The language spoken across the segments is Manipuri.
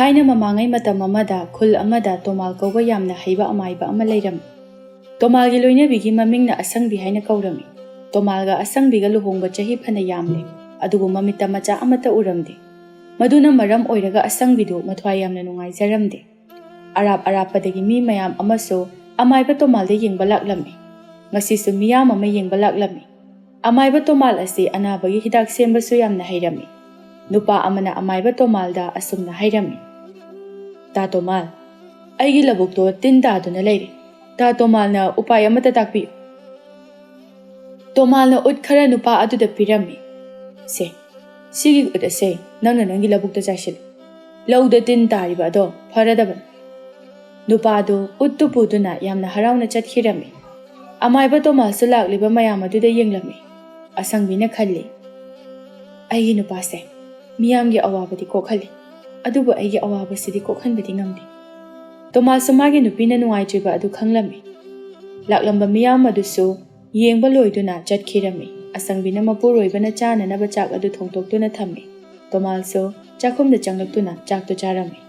ꯊꯥꯏꯅ ꯃꯃꯥꯡꯉꯩ ꯃꯇꯝ ꯑꯃꯗ ꯈꯨꯜ ꯑꯃꯗ ꯇꯣꯃꯥꯜ ꯀꯧꯕ ꯌꯥꯝꯅ ꯍꯩꯕ ꯑꯃꯥꯏꯕ ꯑꯃ ꯂꯩꯔꯝꯃꯤ꯫ ꯇꯣꯃꯥꯜꯒꯤ ꯂꯣꯏꯅꯕꯤꯒꯤ ꯃꯃꯤꯡꯅ ꯑꯁꯪꯕꯤ ꯍꯥꯏꯅ ꯀꯧꯔꯝꯃꯤ꯫ ꯇꯣꯃꯥꯜꯒ ꯑꯁꯪꯕꯤꯒ ꯂꯨꯍꯣꯡꯕ ꯆꯍꯤ ꯐꯅ ꯌꯥꯝꯂꯦ, ꯑꯗꯨꯕꯨ ꯃꯃꯤꯠꯇ ꯃꯆꯥ ꯑꯃꯠꯇ ꯎꯔꯝꯗꯦ꯫ ꯃꯗꯨꯅ ꯃꯔꯝ ꯑꯣꯏꯔꯒ ꯑꯁꯪꯕꯤꯗꯨ ꯃꯊ꯭ꯋꯥꯏ ꯌꯥꯝꯅ ꯅꯨꯡꯉꯥꯏꯖꯔꯝꯗꯦ꯫ ꯑꯔꯥꯞ ꯑꯔꯥꯞꯄꯗꯒꯤ ꯃꯤ ꯃꯌꯥꯝ ꯑꯃꯁꯨ ꯑꯃꯥꯏꯕ ꯇꯣꯃꯥꯜꯗ ꯌꯦꯡꯕ ꯂꯥꯛꯂꯝꯃꯤ꯫ ꯉꯁꯤꯁꯨ ꯃꯤꯌꯥꯝ ꯑꯃ ꯌꯦꯡꯕ ꯂꯥꯛꯂꯝꯃꯤ꯫ ꯑꯃꯥꯏꯕ ꯇꯣꯃꯥꯜ ꯑꯁꯤ ꯑꯅꯥꯕꯒꯤ ꯍꯤꯗꯥꯛ ꯁꯦꯝꯕꯁꯨ ꯌꯥꯝꯅ ꯍꯩꯔꯝꯃꯤ꯫ ꯅꯨꯄꯥ ꯑꯃꯅ ꯑꯃꯥꯏꯕ ꯇꯣꯃꯥꯜꯗ ꯑꯁꯨꯝꯅ ꯍꯥꯏꯔꯝꯃꯤ, "ꯇꯥ ꯇꯣꯃꯥꯜ, ꯑꯩꯒꯤ ꯂꯧꯕꯨꯛꯇꯣ ꯇꯤꯟ ꯇꯥꯗꯨꯅ ꯂꯩꯔꯦ꯫ ꯇꯥ ꯇꯣꯃꯥꯜꯅ ꯎꯄꯥꯏ ꯑꯃꯠꯇ ꯇꯥꯛꯄꯤꯌꯨ." ꯇꯣꯃꯥꯜꯅ ꯎꯠ ꯈꯔ ꯅꯨꯄꯥ ꯑꯗꯨꯗ ꯄꯤꯔꯝꯃꯤ꯫ "ꯁꯦ, ꯁꯤꯒꯤ ꯎꯠ ꯑꯁꯦ ꯅꯪꯅ ꯅꯪꯒꯤ ꯂꯧꯕꯨꯛꯇ ꯆꯥꯏꯁꯤꯜꯂꯨ꯫ ꯂꯧꯗ ꯇꯤꯟ ꯇꯥꯔꯤꯕ ꯑꯗꯣ ꯐꯔꯗꯕꯅꯤ." ꯅꯨꯄꯥꯗꯨ ꯎꯠꯇꯨ ꯄꯨꯗꯨꯅ ꯌꯥꯝꯅ ꯍꯔꯥꯎꯅ ꯆꯠꯈꯤꯔꯝꯃꯤ꯫ ꯑꯃꯥꯏꯕ ꯇꯣꯃꯥꯜꯁꯨ ꯂꯥꯛꯂꯤꯕ ꯃꯌꯥꯝ ꯑꯗꯨꯗ ꯌꯦꯡꯂꯝꯃꯤ꯫ ꯑꯁꯪꯕꯤꯅ ꯈꯜꯂꯤ, "ꯑꯩꯒꯤ ꯅꯨꯄꯥꯁꯦ ꯃꯤꯌꯥꯝꯒꯤ ꯑꯋꯥꯕꯗꯤ ꯀꯣꯛꯍꯜꯂꯤ, ꯑꯗꯨꯕꯨ ꯑꯩꯒꯤ ꯑꯋꯥꯕꯁꯤꯗꯤ ꯀꯣꯛꯍꯟꯕꯗꯤ ꯉꯝꯗꯦ." ꯇꯣꯃꯥꯜꯁꯨ ꯃꯥꯒꯤ ꯅꯨꯄꯤꯅ ꯅꯨꯡꯉꯥꯏꯇ꯭ꯔꯤꯕ ꯑꯗꯨ ꯈꯪꯂꯝꯃꯤ꯫ ꯂꯥꯛꯂꯝꯕ ꯃꯤꯌꯥꯝ ꯑꯗꯨꯁꯨ ꯌꯦꯡꯕ ꯂꯣꯏꯗꯨꯅ ꯆꯠꯈꯤꯔꯝꯃꯤ꯫ ꯑꯁꯪꯕꯤꯅ ꯃꯄꯨꯔꯣꯏꯕꯅ ꯆꯥꯅꯅꯕ ꯆꯥꯛ ꯑꯗꯨ ꯊꯣꯡꯇꯣꯛꯇꯨꯅ ꯊꯝꯃꯤ꯫ ꯇꯣꯃꯥꯜꯁꯨ ꯆꯥꯛꯈꯨꯝꯗ ꯆꯪꯂꯛꯇꯨꯅ ꯆꯥꯛꯇꯨ ꯆꯥꯔꯝꯃꯤ꯫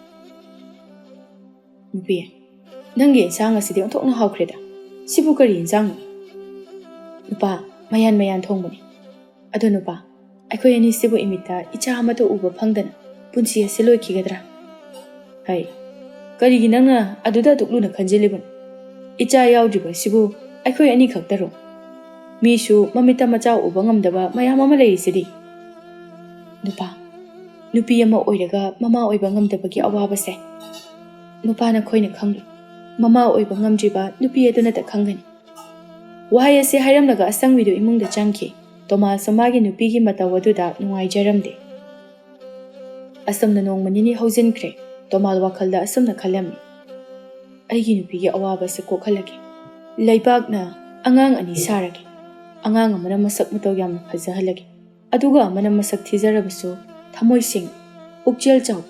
"ꯅꯨꯄꯤ, ꯅꯪꯒꯤ ꯏꯟꯁꯥꯡ ꯑꯁꯤꯗꯤ ꯑꯣꯟꯊꯣꯛꯅ ꯍꯥꯎꯈ꯭ꯔꯦꯗ꯫ ꯁꯤꯕꯨ ꯀꯔꯤ ꯏꯟꯁꯥꯡꯅꯣ?" "ꯅꯨꯄꯥ, ꯃꯌꯥꯟ ꯃꯌꯥꯟ ꯊꯣꯡꯕꯅꯤ꯫ ꯑꯗꯣ ꯅꯨꯄꯥ, ꯑꯩꯈꯣꯏ ꯑꯅꯤꯁꯤꯕꯨ ꯏꯃꯤꯠꯇ ꯏꯆꯥ ꯑꯃꯠꯇ ꯎꯕ ꯐꯪꯗꯅ ꯄꯨꯟꯁꯤ ꯑꯁꯤ ꯂꯣꯏꯈꯤꯒꯗ꯭ꯔꯥ?" "ꯍꯩ, ꯀꯔꯤꯒꯤ ꯅꯪꯅ ꯑꯗꯨꯗ ꯑꯗꯨꯛ ꯂꯨꯅ ꯈꯟꯖꯤꯜꯂꯤꯕꯅꯣ? ꯏꯆꯥ ꯌꯥꯎꯗ꯭ꯔꯤꯕꯁꯤꯕꯨ ꯑꯩꯈꯣই ꯑꯅꯤ ꯈꯛꯇꯔꯣ? ꯃꯤꯁꯨ ꯃꯃꯤꯠꯇ ꯃꯆꯥ ꯎꯕ ꯉꯝꯗꯕ ꯃꯌꯥꯝ ꯑꯃ ꯂꯩꯔꯤꯁꯤꯗꯤ." "ꯅꯨꯄꯥ, ꯅꯨꯄꯤ ꯑꯃ ꯑꯣꯏꯔꯒ ꯃꯃꯥ ꯑꯣꯏꯕ ꯉꯝꯗꯕꯒꯤ ꯑꯋꯥꯕꯁꯦ ꯅꯨꯄꯥꯅ ꯈꯣꯏꯅ ꯈꯪꯂꯣꯏ꯫ ꯃꯃꯥ ꯑꯣꯏꯕ ꯉꯝꯗ꯭ꯔꯤꯕ ꯅꯨꯄꯤ ꯑꯗꯨꯅꯇ ꯈꯪꯒꯅꯤ." ꯋꯥꯍꯩ ꯑꯁꯤ ꯍꯥꯏꯔꯝꯂꯒ ꯑꯁꯪꯕꯤꯗꯨ ꯏꯃꯨꯡꯗ ꯆꯪꯈꯤ꯫ ꯇꯣꯃꯥꯜꯁꯨ ꯃꯥꯒꯤ ꯅꯨꯄꯤꯒꯤ ꯃꯇꯧ ꯑꯗꯨꯗ ꯅꯨꯡꯉꯥꯏꯖꯔꯝꯗꯦ꯫ ꯑꯁꯨꯝꯅ ꯅꯣꯡꯃ ꯅꯤꯅꯤ ꯍꯧꯖꯤꯟꯈ꯭ꯔꯦ꯫ ꯇꯣꯃꯥꯜ ꯋꯥꯈꯜꯗ ꯑꯁꯨꯝꯅ ꯈꯜꯂꯝꯃꯤ, "ꯑꯩꯒꯤ ꯅꯨꯄꯤꯒꯤ ꯑꯋꯥꯕꯁꯤ ꯀꯣꯛꯍꯜꯂꯒꯦ꯫ ꯂꯩꯕꯥꯛꯅ ꯑꯉꯥꯡ ꯑꯅꯤ ꯁꯥꯔꯒꯦ꯫ ꯑꯉꯥꯡ ꯑꯃꯅ ꯃꯁꯛ ꯃꯇꯧ ꯌꯥꯝꯅ ꯐꯖꯍꯜꯂꯒꯦ, ꯑꯗꯨꯒ ꯑꯃꯅ ꯃꯁꯛ ꯊꯤꯖꯔꯕꯁꯨ ꯊꯃꯣꯏ ꯁꯦꯡ, ꯄꯨꯛꯆꯦꯜ ꯆꯥꯎ꯫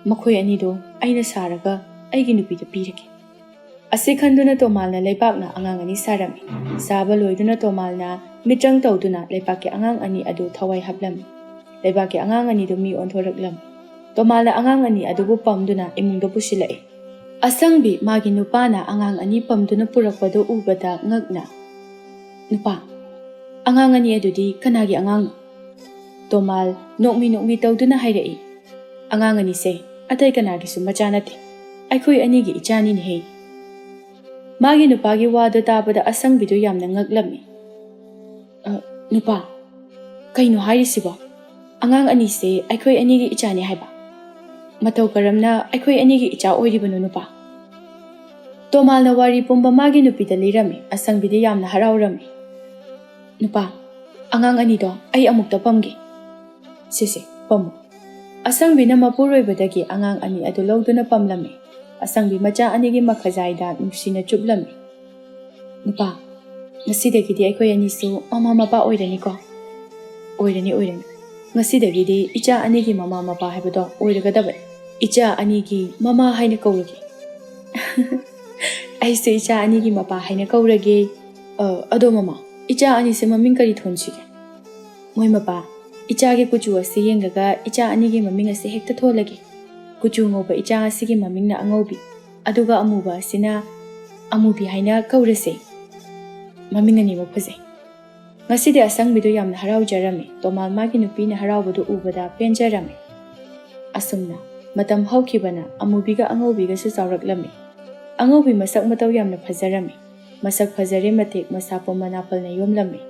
ꯃꯈꯣꯏ ꯑꯅꯤꯗꯣ ꯑꯩꯅ ꯁꯥꯔꯒ ꯑꯩꯒꯤ ꯅꯨꯄꯤꯗ ꯄꯤꯔꯒꯦ." ꯑꯁꯤ ꯈꯟꯗꯨꯅ ꯇꯣꯃꯥꯜꯅ ꯂꯩꯕꯥꯛꯅ ꯑꯉꯥꯡ ꯑꯅꯤ ꯁꯥꯔꯝꯃꯤ꯫ ꯁꯥꯕ ꯂꯣꯏꯗꯨꯅ ꯇꯣꯃꯥꯜꯅ ꯃꯤꯇ꯭ꯔꯪ ꯇꯧꯗꯨꯅ ꯂꯩꯕꯥꯛꯀꯤ ꯑꯉꯥꯡ ꯑꯅꯤ ꯑꯗꯨ ꯊꯋꯥꯏ ꯍꯥꯞꯂꯝꯃꯤ꯫ ꯂꯩꯕꯥꯛꯀꯤ ꯑꯉꯥꯡ ꯑꯅꯤꯗꯨ ꯃꯤ ꯑꯣꯟꯊꯣꯔꯛꯂꯝꯃꯤ꯫ ꯇꯣꯃꯥꯜꯅ ꯑꯉꯥꯡ ꯑꯅꯤ ꯑꯗꯨꯕꯨ ꯄꯝꯗꯨꯅ ꯏꯃꯨꯡꯗ ꯄꯨꯁꯤꯜꯂꯛꯏ꯫ ꯑꯁꯪꯕꯤ ꯃꯥꯒꯤ ꯅꯨꯄꯥꯅ ꯑꯉꯥꯡ ꯑꯅꯤ ꯄꯝꯗꯨꯅ ꯄꯨꯔꯛꯄꯗꯨ ꯎꯕꯗ ꯉꯛꯅ, "ꯅꯨꯄꯥ, ꯑꯉꯥꯡ ꯑꯅꯤ ꯑꯗꯨꯗꯤ ꯀꯅꯥꯒꯤ ꯑꯉꯥꯡꯅꯣ?" ꯇꯣꯃꯥꯜ ꯅꯣꯛꯃꯤ ꯅꯣꯛꯃꯤ ꯇꯧꯗꯨꯅ ꯍꯥꯏꯔꯛꯏ, "ꯑꯉꯥꯡ ꯑꯅꯤꯁꯦ ꯑꯇꯩ ꯀꯅꯥꯒꯤꯁꯨ ꯃꯆꯥ ꯅꯠꯇꯦ, ꯑꯩꯈꯣꯏ ꯑꯅꯤꯒꯤ ꯏꯆꯥꯅꯤꯅꯦꯍꯦ." ꯃꯥꯒꯤ ꯅꯨꯄꯥꯒꯤ ꯋꯥꯗꯨ ꯇꯥꯕꯗ ꯑꯁꯪꯕꯤꯗꯨ ꯌꯥꯝꯅ ꯉꯛꯂꯝꯃꯤ꯫ "ꯅꯨꯄꯥ, ꯀꯩꯅꯣ ꯍꯥꯏꯔꯤꯁꯤꯕꯣ? ꯑꯉꯥꯡ ꯑꯅꯤꯁꯦ ꯑꯩꯈꯣꯏ ꯑꯅꯤꯒꯤ ꯏꯆꯥꯅꯤ ꯍꯥꯏꯕ? ꯃꯇꯧ ꯀꯔꯝꯅ ꯑꯩꯈꯣꯏ ꯑꯅꯤꯒꯤ ꯏꯆꯥ ꯑꯣꯏꯔꯤꯕꯅꯣ ꯅꯨꯄꯥ?" ꯇꯣꯃꯥꯜꯅ ꯋꯥꯔꯤ ꯄꯨꯝꯕ ꯃꯥꯒꯤ ꯅꯨꯄꯤꯗ ꯂꯤꯔꯝꯃꯤ꯫ ꯑꯁꯪꯕꯤꯗꯤ ꯌꯥꯝꯅ ꯍꯔꯥꯎꯔꯝꯃꯤ꯫ "ꯅꯨꯄꯥ, ꯑꯉꯥꯡ ꯑꯅꯤꯗꯣ ꯑꯩ ꯑꯃꯨꯛꯇ ꯄꯝꯒꯦ." "ꯁꯤꯁꯦ, ꯄꯝꯃꯨ." ꯑꯁꯪꯕꯤꯅ ꯃꯄꯨꯔꯣꯏꯕꯗꯒꯤ ꯑꯉꯥꯡ ꯑꯅꯤ ꯑꯗꯨ ꯂꯧꯗꯨꯅ ꯄꯝꯂꯝꯃꯤ꯫ ꯑꯁꯪꯕꯤ ꯃꯆꯥ ꯑꯅꯤꯒꯤ ꯃꯈꯖꯥꯏꯗ ꯅꯨꯡꯁꯤꯅ ꯆꯨꯞꯂꯝꯃꯤ꯫ "ꯅꯨꯄꯥ, ꯉꯁꯤꯗꯒꯤꯗꯤ ꯑꯩꯈꯣই ꯑꯅꯤꯁꯨ ꯃꯃꯥ ꯃꯄꯥ ꯑꯣꯏꯔꯅꯤꯀꯣ?" "ꯑꯣꯏꯔꯅꯤ, ꯑꯣꯏꯔꯅꯤ. ꯉꯁꯤꯗꯒꯤꯗꯤ ꯏꯆꯥ ꯑꯅꯤꯒꯤ ꯃꯃꯥ ꯃꯄꯥ ꯍꯥꯏꯕꯗꯣ ꯑꯣꯏꯔꯒꯗꯕꯅꯤ. ꯏꯆꯥ ꯑꯅꯤꯒꯤ ꯃꯃꯥ ꯍꯥꯏꯅ ꯀꯧꯔꯒꯦ." "ꯑꯩꯁꯨ ꯏꯆꯥ ꯑꯅꯤꯒꯤ ꯃꯄꯥ ꯍꯥꯏꯅ ꯀꯧꯔꯒꯦ꯫ ꯑꯗꯣ ꯃꯃꯥ, ꯏꯆꯥ ꯑꯅꯤꯁꯦ ꯃꯃꯤꯡ ꯀꯔꯤ ꯊꯣꯟꯁꯤꯒꯦ?" "ꯃꯣꯏ ꯃꯄꯥ, ꯏꯆꯥꯒꯤ ꯀꯨꯆꯨ ꯑꯁꯤ ꯌꯦꯡꯂꯒ ꯏꯆꯥ ꯑꯅꯤꯒꯤ ꯃꯃꯤꯡ ꯑꯁꯤ ꯍꯦꯛꯇ ꯊꯣꯜꯂꯒꯦ꯫ ꯀꯨꯆꯨ ꯉꯧꯕ ꯏꯆꯥ ꯑꯁꯤꯒꯤ ꯃꯃꯤꯡꯅ ꯑꯉꯧꯕꯤ, ꯑꯗꯨꯒ ꯑꯃꯨꯕ ꯑꯁꯤꯅ ꯑꯃꯨꯕꯤ ꯍꯥꯏꯅ ꯀꯧꯔꯁꯦ꯫ ꯃꯃꯤꯡ ꯑꯅꯤꯃꯛ ꯐꯖꯩ." ꯉꯁꯤꯗꯤ ꯑꯁꯪꯕꯤꯗꯨ ꯌꯥꯝꯅ ꯍꯔꯥꯎꯖꯔꯝꯃꯤ꯫ ꯇꯣꯃꯥꯜ ꯃꯥꯒꯤ ꯅꯨꯄꯤꯅ ꯍꯔꯥꯎꯕꯗꯨ ꯎꯕꯗ ꯄꯦꯟꯖꯔꯝꯃꯤ꯫ ꯑꯁꯨꯝꯅ ꯃꯇꯝ ꯍꯧꯈꯤꯕꯅ ꯑꯃꯨꯕꯤꯒ ꯑꯉꯧꯕꯤꯒꯁꯨ ꯆꯥꯎꯔꯛꯂꯝꯃꯤ꯫ ꯑꯉꯧꯕꯤ ꯃꯁꯛ ꯃꯇꯧ ꯌꯥꯝꯅ ꯐꯖꯔꯝꯃꯤ꯫ ꯃꯁꯛ ꯐꯖꯔꯦ ꯃꯇꯤꯛ ꯃꯁꯥ ꯃꯅꯥꯐꯜꯅ ꯌꯣꯝꯂꯝꯃꯤ꯫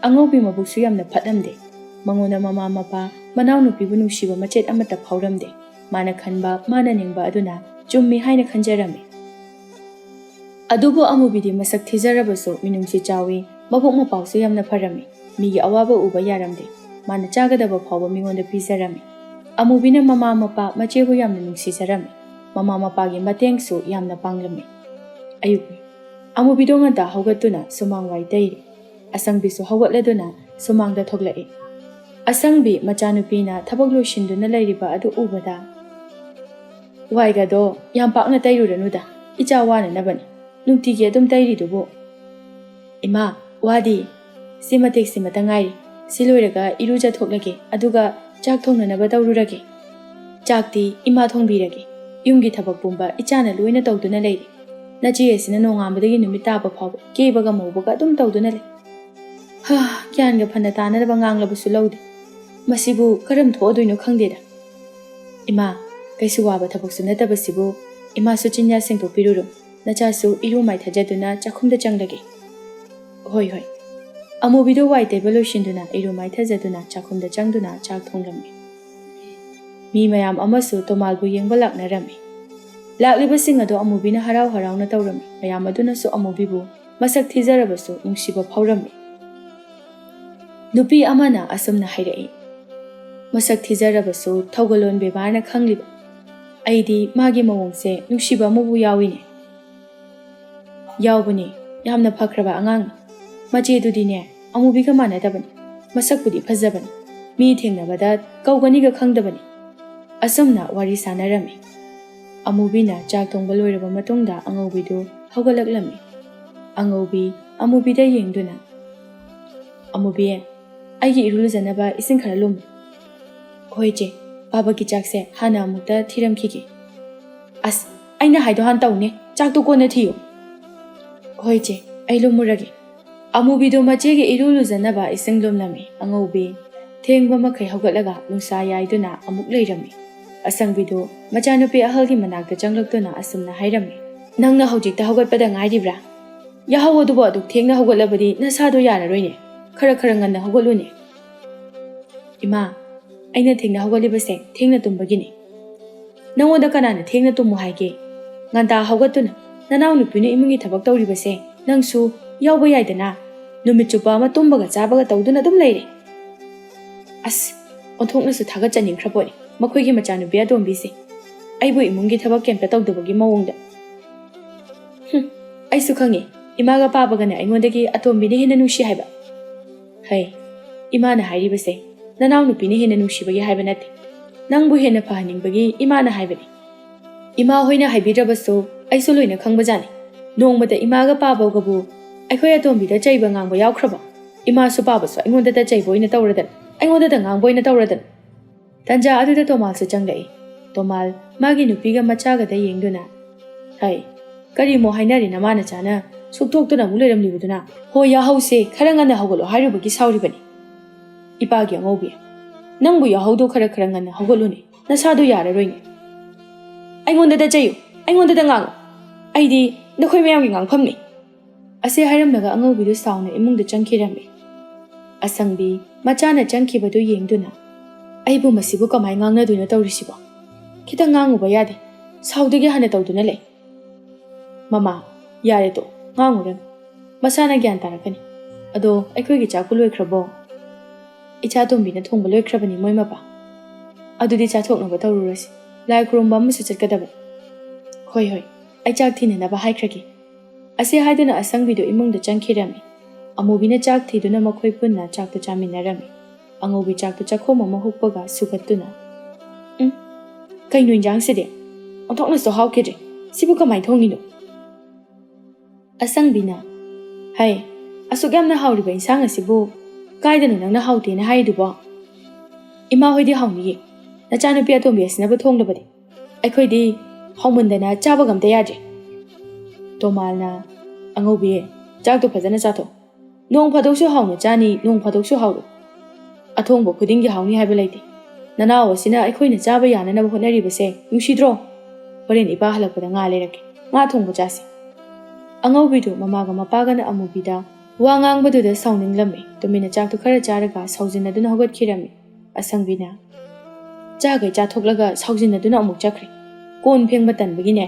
ꯑꯉꯧꯕꯤ ꯃꯕꯨꯛꯁꯨ ꯌꯥꯝꯅ ꯐꯠꯂꯝꯗꯦ꯫ ꯃꯉꯣꯟꯗ ꯃꯃꯥ ꯃꯄꯥ ꯃꯅꯥꯎꯅꯨꯄꯤꯕꯨ ꯅꯨꯡꯁꯤꯕ ꯃꯆꯦꯠ ꯑꯃꯠꯇ ꯐꯥꯎꯔꯝꯗꯦ꯫ ꯃꯥꯅ ꯈꯟꯕ, ꯃꯥꯅ ꯅꯤꯡꯕ ꯑꯗꯨꯅ ꯆꯨꯝꯃꯤ ꯍꯥꯏꯅ ꯈꯟꯖꯔꯝꯃꯤ꯫ ꯑꯗꯨꯕꯨ ꯑꯃꯨꯕꯤꯗꯤ ꯃꯁꯛ ꯊꯤꯖꯔꯕꯁꯨ ꯃꯤꯅꯨꯡꯁꯤ ꯆꯥꯎꯏ, ꯃꯕꯨꯛ ꯃꯄꯥꯎꯁꯨ ꯌꯥꯝꯅ ꯐꯔꯝꯃꯤ꯫ ꯃꯤꯒꯤ ꯑꯋꯥꯕ ꯎꯕ ꯌꯥꯔꯝꯗꯦ꯫ ꯃꯥꯅ ꯆꯥꯒꯗꯕ ꯐꯥꯎꯕ ꯃꯤꯉꯣꯟꯗ ꯄꯤꯖꯔꯝꯃꯤ꯫ ꯑꯃꯨꯕꯤꯅ ꯃꯃꯥ ꯃꯄꯥ ꯃꯆꯦꯕꯨ ꯌꯥꯝꯅ ꯅꯨꯡꯁꯤꯖꯔꯝꯃꯤ꯫ ꯃꯃꯥ ꯃꯄꯥꯒꯤ ꯃꯇꯦꯡꯁꯨ ꯌꯥꯝꯅ ꯄꯥꯡꯂꯝꯃꯤ꯫ ꯑꯌꯨꯛꯅꯤ꯫ ꯑꯃꯨꯕꯤꯗꯣ ꯉꯟꯇꯥ ꯍꯧꯒꯠꯇꯨꯅ ꯁꯨꯃꯥꯡ ꯋꯥꯏ ꯇꯩꯔꯤ꯫ ꯑꯁꯪꯕꯤꯁꯨ ꯍꯧꯒꯠꯂꯗꯨꯅ ꯁꯨꯃꯥꯡꯗ ꯊꯣꯛꯂꯛꯏ꯫ ꯑꯁꯪꯕꯤ ꯃꯆꯥꯅꯨꯄꯤꯅ ꯊꯕꯛ ꯂꯣꯏꯁꯤꯟꯗꯨꯅ ꯂꯩꯔꯤꯕ ꯑꯗꯨ ꯎꯕꯗ, "ꯋꯥꯏꯒꯗꯣ ꯌꯥꯝ ꯄꯥꯛꯅ ꯇꯩꯔꯨꯔꯅꯨꯗ, ꯏꯆꯥ ꯋꯥꯅꯅꯕꯅꯤ. ꯅꯨꯡꯇꯤꯒꯤ ꯑꯗꯨꯝ ꯇꯩꯔꯤꯗꯨꯕꯨ." "ꯏꯃꯥ, ꯋꯥꯗꯤ ꯁꯤ ꯃꯇꯦꯛꯁꯤꯃꯇ ꯉꯥꯏꯔꯤ. ꯁꯤ ꯂꯣꯏꯔꯒ ꯏꯔꯨꯖꯊꯣꯛꯂꯒꯦ, ꯑꯗꯨꯒ ꯆꯥꯛ ꯊꯣꯡꯅꯅꯕ ꯇꯧꯔꯨꯔꯒꯦ." ꯆꯥꯛꯇꯤ ꯏꯃꯥ ꯊꯣꯡꯕꯤꯔꯒꯦ ꯌꯨꯝꯒꯤ ꯊꯕꯛ ꯄꯨꯝꯕ ꯏꯆꯥꯅ ꯂꯣꯏꯅ ꯇꯧꯗꯨꯅ ꯂꯩꯔꯤ ꯅꯆꯦ ꯑꯁꯤꯅ ꯅꯣꯡꯉꯥꯟꯕꯗꯒꯤ ꯅꯨꯃꯤꯠ ꯇꯥꯕ ꯐꯥꯎꯕ ꯀꯦꯕꯒ ꯃꯧꯕꯒ ꯑꯗꯨꯝ ꯇꯧꯗꯨꯅ ꯂꯩ ꯒ꯭ꯌꯥꯟꯒ ꯐꯅ ꯇꯥꯅꯗꯕ ꯉꯥꯡꯂꯕꯁꯨ ꯂꯧꯗꯦ ꯃꯁꯤꯕꯨ ꯀꯔꯝ ꯊꯣꯛꯑꯗꯣꯏꯅꯣ ꯈꯪꯗꯦꯗ ꯏꯃꯥ ꯀꯩꯁꯨ ꯋꯥꯕ ꯊꯕꯛꯁꯨ ꯅꯠꯇꯕꯁꯤꯕꯨ ꯏꯃꯥꯁꯨ ꯆꯤꯟꯌꯥ ꯁꯦꯡꯗꯣꯛꯄꯤꯔꯨꯔꯣ ꯅꯆꯥꯁꯨ ꯏꯔꯨ ꯃꯥꯏꯊꯖꯗꯨꯅ ꯆꯥꯛꯈꯨꯝꯗ ꯆꯪꯂꯒꯦ ꯍꯣꯏ ꯍꯣꯏ ꯑꯃꯨꯕꯤꯗꯣ ꯋꯥꯏ ꯇꯩꯕ ꯂꯣꯏꯁꯤꯟꯗꯨꯅ ꯏꯔꯨ ꯃꯥꯏꯊꯖꯗꯨꯅ ꯆꯥꯛꯈꯨꯝꯗ ꯆꯪꯗꯨꯅ ꯆꯥꯛ ꯊꯣꯡꯂꯝꯃꯤ ꯃꯤ ꯃꯌꯥꯝ ꯑꯃꯁꯨ ꯇꯣꯃꯥꯜꯕꯨ ꯌꯦꯡꯕ ꯂꯥꯛꯅꯔꯝꯃꯤ ꯂꯥꯛꯂꯤꯕꯁꯤꯡ ꯑꯗꯨ ꯑꯃꯨꯕꯤꯅ ꯍꯔꯥꯎ ꯍꯔꯥꯎꯅ ꯇꯧꯔꯝꯃꯤ ꯃꯌꯥꯝ ꯑꯗꯨꯅꯁꯨ ꯑꯃꯨꯕꯤꯕꯨ ꯃꯁꯛ ꯊꯤꯖꯔꯕꯁꯨ ꯅꯨꯡꯁꯤꯕ ꯐꯥꯎꯔꯝꯃꯤ ꯅꯨꯄꯤ ꯑꯃꯅ ꯑꯁꯨꯝꯅ ꯍꯥꯏꯔꯛꯏ ꯃꯁꯛ ꯊꯤꯖꯔꯕꯁꯨ ꯊꯧꯒꯜꯂꯣꯟ ꯕꯦꯕꯥꯔꯅ ꯈꯪꯂꯤꯕ ꯑꯩꯗꯤ ꯃꯥꯒꯤ ꯃꯑꯣꯡꯁꯦ ꯅꯨꯡꯁꯤꯕ ꯑꯃꯕꯨ ꯌꯥꯎꯏꯅꯦ ꯌꯥꯎꯕꯅꯤ ꯌꯥꯝꯅ ꯐꯈ꯭ꯔꯕ ꯑꯉꯥꯡꯅꯤ ꯃꯆꯦꯗꯨꯗꯤꯅꯦ ꯑꯃꯨꯕꯤꯒ ꯃꯥꯟꯅꯗꯕꯅꯤ ꯃꯁꯛꯄꯨꯗꯤ ꯐꯖꯕꯅꯤ ꯃꯤ ꯊꯦꯡꯅꯕꯗ ꯀꯧꯒꯅꯤꯒ ꯈꯪꯗꯕꯅꯤ ꯑꯁꯨꯝꯅ ꯋꯥꯔꯤ ꯁꯥꯟꯅꯔꯝꯃꯤ ꯑꯃꯨꯕꯤꯅ ꯆꯥꯛ ꯊꯣꯡꯕ ꯂꯣꯏꯔꯕ ꯃꯇꯨꯡꯗ ꯑꯉꯧꯕꯤꯗꯨ ꯍꯧꯒꯠꯂꯛꯂꯝꯃꯤ ꯑꯉꯧꯕꯤ ꯑꯃꯨꯕꯤꯗ ꯌꯦꯡꯗꯨꯅ ꯑꯃꯨꯕꯤ ꯑꯩꯒꯤ ꯏꯔꯨ ꯂꯨꯖꯅꯕ ꯏꯁꯤꯡ ꯈꯔ ꯂꯨꯝꯃꯨ ꯍꯣꯏ ꯏꯆꯦ ꯕꯥꯕꯒꯤ ꯆꯥꯛꯁꯦ ꯍꯥꯟꯅ ꯑꯃꯨꯛꯇ ꯊꯤꯔꯝꯈꯤꯒꯦ ꯑꯁ ꯑꯩꯅ ꯍꯥꯏꯗꯣ ꯍꯥꯟꯅ ꯇꯧꯅꯦ ꯆꯥꯛꯇꯣ ꯀꯣꯟꯅ ꯊꯤꯌꯨ ꯍꯣꯏ ꯏꯆꯦ ꯑꯩ ꯂꯨꯝꯃꯨꯔꯒꯦ ꯑꯃꯨꯕꯤꯗꯨ ꯃꯆꯦꯒꯤ ꯏꯔꯨ ꯂꯨꯖꯅꯕ ꯏꯁꯤꯡ ꯂꯨꯝꯂꯝꯃꯤ ꯑꯉꯧꯕꯤ ꯊꯦꯡꯕ ꯃꯈꯩ ꯍꯧꯒꯠꯂꯒ ꯅꯨꯡꯁꯥ ꯌꯥꯏꯗꯨꯅ ꯑꯃꯨꯛ ꯂꯩꯔꯝꯃꯤ ꯑꯁꯪꯕꯤꯗꯨ ꯃꯆꯥꯅꯨꯄꯤ ꯑꯍꯜꯒꯤ ꯃꯅꯥꯛꯇ ꯆꯪꯂꯛꯇꯨꯅ ꯑꯁꯨꯝꯅ ꯍꯥꯏꯔꯝꯃꯤ ꯅꯪꯅ ꯍꯧꯖꯤꯛꯇ ꯍꯧꯒꯠꯄꯗ ꯉꯥꯏꯔꯤꯕ꯭ꯔꯥ ꯌꯥꯍꯧ ꯑꯗꯨꯕꯨ ꯑꯗꯨꯛ ꯊꯦꯡꯅ ꯍꯧꯒꯠꯂꯕꯗꯤ ꯅꯁꯥꯗꯣ ꯌꯥꯔꯔꯣꯏꯅꯦ ꯈꯔ ꯈꯔ ꯉꯟꯅ ꯍꯧꯒꯠꯂꯨꯅꯦ ꯏꯃꯥ ꯑꯩꯅ ꯊꯦꯡꯅ ꯍꯧꯒꯠꯂꯤꯕꯁꯦ ꯊꯦꯡꯅ ꯇꯨꯝꯕꯒꯤꯅꯤ ꯅꯪꯉꯣꯟꯗ ꯀꯅꯥꯅ ꯊꯦꯡꯅ ꯇꯨꯝꯃꯨ ꯍꯥꯏꯒꯦ ꯉꯟꯇꯥ ꯍꯧꯒꯠꯇꯨꯅ ꯅꯅꯥꯎ ꯅꯨꯄꯤꯅ ꯏꯃꯨꯡꯒꯤ ꯊꯕꯛ ꯇꯧꯔꯤꯕꯁꯦ ꯅꯪꯁꯨ ꯌꯥꯎꯕ ꯌꯥꯏꯗꯅ ꯅꯨꯃꯤꯠ ꯆꯨꯞꯄ ꯑꯃ ꯇꯨꯝꯕꯒ ꯆꯥꯕꯒ ꯇꯧꯗꯨꯅ ꯑꯗꯨꯝ ꯂꯩꯔꯦ ꯑꯁ ꯑꯣꯟꯊꯣꯛꯅꯁꯨ ꯊꯥꯒꯠꯆꯅꯤꯡꯈ꯭ꯔꯄꯣꯠꯅꯤ ꯃꯈꯣꯏꯒꯤ ꯃꯆꯥꯅꯨꯄꯤ ꯑꯇꯣꯝꯕꯤꯁꯦ ꯑꯩꯕꯨ ꯏꯃꯨꯡꯒꯤ ꯊꯕꯛ ꯀꯩꯝꯇ ꯇꯧꯗꯕꯒꯤ ꯃꯑꯣꯡꯗ ꯑꯩꯁꯨ ꯈꯪꯉꯤ ꯏꯃꯥꯒ ꯄꯥꯕꯒꯅ ꯑꯩꯉꯣꯟꯗꯒꯤ ꯑꯇꯣꯝꯕꯤꯅ ꯍꯦꯟꯅ ꯅꯨꯡꯁꯤ ꯍꯥꯏꯕ ꯍꯩ ꯏꯃꯥꯅ ꯍꯥꯏꯔꯤꯕꯁꯦ ꯅꯅꯥꯎ ꯅꯨꯄꯤꯅ ꯍꯦꯟꯅ ꯅꯨꯡꯁꯤꯕꯒꯤ ꯍꯥꯏꯕ ꯅꯠꯇꯦ ꯅꯪꯕꯨ ꯍꯦꯟꯅ ꯐꯍꯟꯅꯤꯡꯕꯒꯤ ꯏꯃꯥꯅ ꯍꯥꯏꯕꯅꯤ ꯏꯃꯥ ꯍꯣꯏꯅ ꯍꯥꯏꯕꯤꯗ꯭ꯔꯕꯁꯨ ꯑꯩꯁꯨ ꯂꯣꯏꯅ ꯈꯪꯕꯖꯥꯠꯅꯤ ꯅꯣꯡꯃꯗ ꯏꯃꯥꯒ ꯄꯥꯕꯒꯕꯨ ꯑꯩꯈꯣꯏ ꯑꯇꯣꯝꯕꯤꯗ ꯆꯩꯕ ꯉꯥꯡꯕ ꯌꯥꯎꯈ꯭ꯔꯕ ꯏꯃꯥꯁꯨ ꯄꯥꯕꯁꯨ ꯑꯩꯉꯣꯟꯗꯗ ꯆꯩꯕ ꯑꯣꯏꯅ ꯇꯧꯔꯗꯅ ꯑꯩꯉꯣꯟꯗꯗ ꯉꯥꯡꯕ ꯑꯣꯏꯅ ꯇꯧꯔꯗꯅ ꯇꯟꯖꯥ ꯑꯗꯨꯗ ꯇꯣꯃꯥꯜꯁꯨ ꯆꯪꯂꯛꯏ ꯇꯣꯃꯥꯜ ꯃꯥꯒꯤ ꯅꯨꯄꯤꯒ ꯃꯆꯥꯒꯗ ꯌꯦꯡꯗꯨꯅ ꯍꯩ ꯀꯔꯤꯃꯣ ꯍꯥꯏꯅꯔꯤꯅ ꯃꯥꯅ ꯆꯥꯅ ꯁꯨꯛꯇꯣꯛꯇꯨꯅ ꯑꯃꯨꯛ ꯂꯩꯔꯝꯂꯤꯕꯗꯨꯅ ꯍꯣꯏ ꯌꯥꯍꯧꯁꯦ ꯈꯔ ꯉꯟꯅ ꯍꯧꯒꯠꯂꯣ ꯍꯥꯏꯔꯨꯕꯒꯤ ꯁꯥꯎꯔꯤꯕꯅꯤ ꯏꯄꯥꯒꯤ ꯑꯉꯧꯕꯤ ꯅꯪꯕꯨ ꯌꯥꯍꯧꯗꯣ ꯈꯔ ꯈꯔ ꯉꯟꯅ ꯍꯧꯒꯠꯂꯨꯅꯦ ꯅꯁꯥꯗꯣ ꯌꯥꯔꯔꯣꯏꯅꯦ ꯑꯩꯉꯣꯟꯗꯗ ꯆꯩꯌꯨ ꯑꯩꯉꯣꯟꯗꯗ ꯉꯥꯡꯉꯨ ꯑꯩꯗꯤ ꯅꯈꯣꯏ ꯃꯌꯥꯝꯒꯤ ꯉꯥꯡꯐꯝꯅꯤ ꯑꯁꯤ ꯍꯥꯏꯔꯝꯂꯒ ꯑꯉꯧꯕꯤꯗꯨ ꯁꯥꯎꯅ ꯏꯃꯨꯡꯗ ꯆꯪꯈꯤꯔꯝꯃꯤ ꯑꯁꯪꯕꯤ ꯃꯆꯥꯅ ꯆꯪꯈꯤꯕꯗꯨ ꯌꯦꯡꯗꯨꯅ ꯑꯩꯕꯨ ꯃꯁꯤꯕꯨ ꯀꯃꯥꯏ ꯉꯥꯡꯅꯗꯣꯏꯅꯣ ꯇꯧꯔꯤꯁꯤꯕꯣ ꯈꯤꯇꯪ ꯉꯥꯡꯉꯨꯕ ꯌꯥꯗꯦ ꯁꯥꯎꯗꯒꯤ ꯍꯥꯟꯅ ꯇꯧꯗꯨꯅ ꯂꯩ ꯃꯃꯥ ꯌꯥꯔꯦ ꯇꯣ ꯉꯥꯡꯉꯨꯔꯅꯨ ꯃꯁꯥꯅ ꯒ꯭ꯌꯥꯟ ꯇꯥꯔꯛꯀꯅꯤ ꯑꯗꯣ ꯑꯩꯈꯣꯏꯒꯤ ꯆꯥꯛꯄꯨ ꯂꯣꯏꯈ꯭ꯔꯕꯣ ꯏꯆꯥ ꯇꯣꯝꯕꯤꯅ ꯊꯣꯡꯕ ꯂꯣꯏꯈ꯭ꯔꯕꯅꯤ ꯃꯣꯏ ꯃꯄꯥ ꯑꯗꯨꯗꯤ ꯆꯥꯊꯣꯛꯅꯕ ꯇꯧꯔꯨꯔꯁꯤ ꯂꯥꯏ ꯈꯨꯔꯨꯝꯕ ꯑꯃꯁꯨ ꯆꯠꯀꯗꯕꯅꯤ ꯍꯣꯏ ꯍꯣꯏ ꯑꯩ ꯆꯥꯛ ꯊꯤꯅꯅꯕ ꯍꯥꯏꯈ꯭ꯔꯒꯦ ꯑꯁꯤ ꯍꯥꯏꯗꯨꯅ ꯑꯁꯪꯕꯤꯗꯨ ꯏꯃꯨꯡꯗ ꯆꯪꯈꯤꯔꯝꯃꯤ ꯑꯃꯨꯕꯤꯅ ꯆꯥꯛ ꯊꯤꯗꯨꯅ ꯃꯈꯣꯏ ꯄꯨꯟꯅ ꯆꯥꯛꯇꯨ ꯆꯥꯃꯤꯟꯅꯔꯝꯃꯤ ꯑꯉꯧꯕꯤ ꯆꯥꯛꯇꯨ ꯆꯥꯛꯈꯣꯝ ꯑꯃ ꯍꯨꯛꯄꯒ ꯁꯨꯒꯠꯇꯨꯅ ꯀꯩꯅꯣ ꯏꯟꯖꯥꯡꯁꯤꯗꯤ ꯑꯣꯟꯊꯣꯛꯅꯁꯨ ꯍꯥꯎꯈꯤꯗ꯭ꯔꯦ ꯁꯤꯕꯨ ꯀꯃꯥꯏ ꯊꯣꯡꯉꯤꯅꯣ ꯑꯁꯪꯕꯤꯅ ꯍꯩ ꯑꯁꯨꯛ ꯌꯥꯝꯅ ꯍꯥꯎꯔꯤꯕ ꯏꯟꯁꯥꯡ ꯑꯁꯤꯕꯨ ꯀꯥꯏꯗꯅꯣ ꯅꯪꯅ ꯍꯥꯎꯇꯦꯅ ꯍꯥꯏꯔꯤꯗꯨꯕꯣ ꯏꯃꯥ ꯍꯣꯏꯗꯤ ꯍꯥꯎꯅꯤꯌꯦ ꯅꯆꯥꯅꯨꯄꯤ ꯑꯇꯣꯝꯕꯤ ꯑꯁꯤꯅꯕꯨ ꯊꯣꯡꯂꯕꯗꯤ ꯑꯩꯈꯣꯏꯗꯤ ꯍꯥꯎꯃꯟꯗꯅ ꯆꯥꯕꯒ ꯑꯝꯇ ꯌꯥꯗ꯭ꯔꯦ ꯇꯣꯃꯥꯜꯅ ꯑꯉꯧꯕꯤ ꯆꯥꯛꯇꯣ ꯐꯖꯅ ꯆꯥꯊꯣꯛ ꯅꯣꯡ ꯐꯥꯗꯣꯛꯁꯨ ꯍꯥꯎꯅ ꯆꯥꯅꯤ ꯅꯣꯡ ꯐꯥꯗꯣꯛꯁꯨ ꯍꯥꯎꯔꯣꯏ ꯑꯊꯣꯡꯕ ꯈꯨꯗꯤꯡꯒꯤ ꯍꯥꯎꯅꯤ ꯍꯥꯏꯕ ꯂꯩꯇꯦ ꯅꯅꯥꯎ ꯑꯁꯤꯅ ꯑꯩꯈꯣꯏꯅ ꯆꯥꯕ ꯌꯥꯅꯅꯕ ꯍꯣꯠꯅꯔꯤꯕꯁꯦ ꯅꯨꯡꯁꯤꯗ꯭ꯔꯣ ꯍꯣꯔꯦꯟ ꯏꯄꯥ ꯍꯜꯂꯛꯄꯗ ꯉꯥ ꯂꯩꯔꯛꯀꯦ ꯉꯥ ꯊꯣꯡꯕ ꯆꯥꯁꯤ ꯑꯉꯧꯕꯤꯗꯨ ꯃꯃꯥꯒ ꯃꯄꯥꯒꯅ ꯑꯃꯨꯕꯤꯗ ꯋꯥ ꯉꯥꯡꯕꯗꯨꯗ ꯁꯥꯎꯅꯤꯡꯂꯝꯃꯤ ꯇꯨꯃꯤꯟꯅ ꯆꯥꯛꯇꯨ ꯈꯔ ꯆꯥꯔꯒ ꯁꯥꯎꯖꯤꯟꯅꯗꯨꯅ ꯍꯧꯒꯠꯈꯤꯔꯝꯃꯤ ꯑꯁꯪꯕꯤꯅ ꯆꯥꯒꯩ ꯆꯥꯊꯣꯛꯂꯒ ꯁꯥꯎꯖꯤꯟꯅꯗꯨꯅ ꯑꯃꯨꯛ ꯆꯠꯈ꯭ꯔꯦ ꯀꯣꯟ ꯐꯦꯡꯕ ꯇꯟꯕꯒꯤꯅꯦ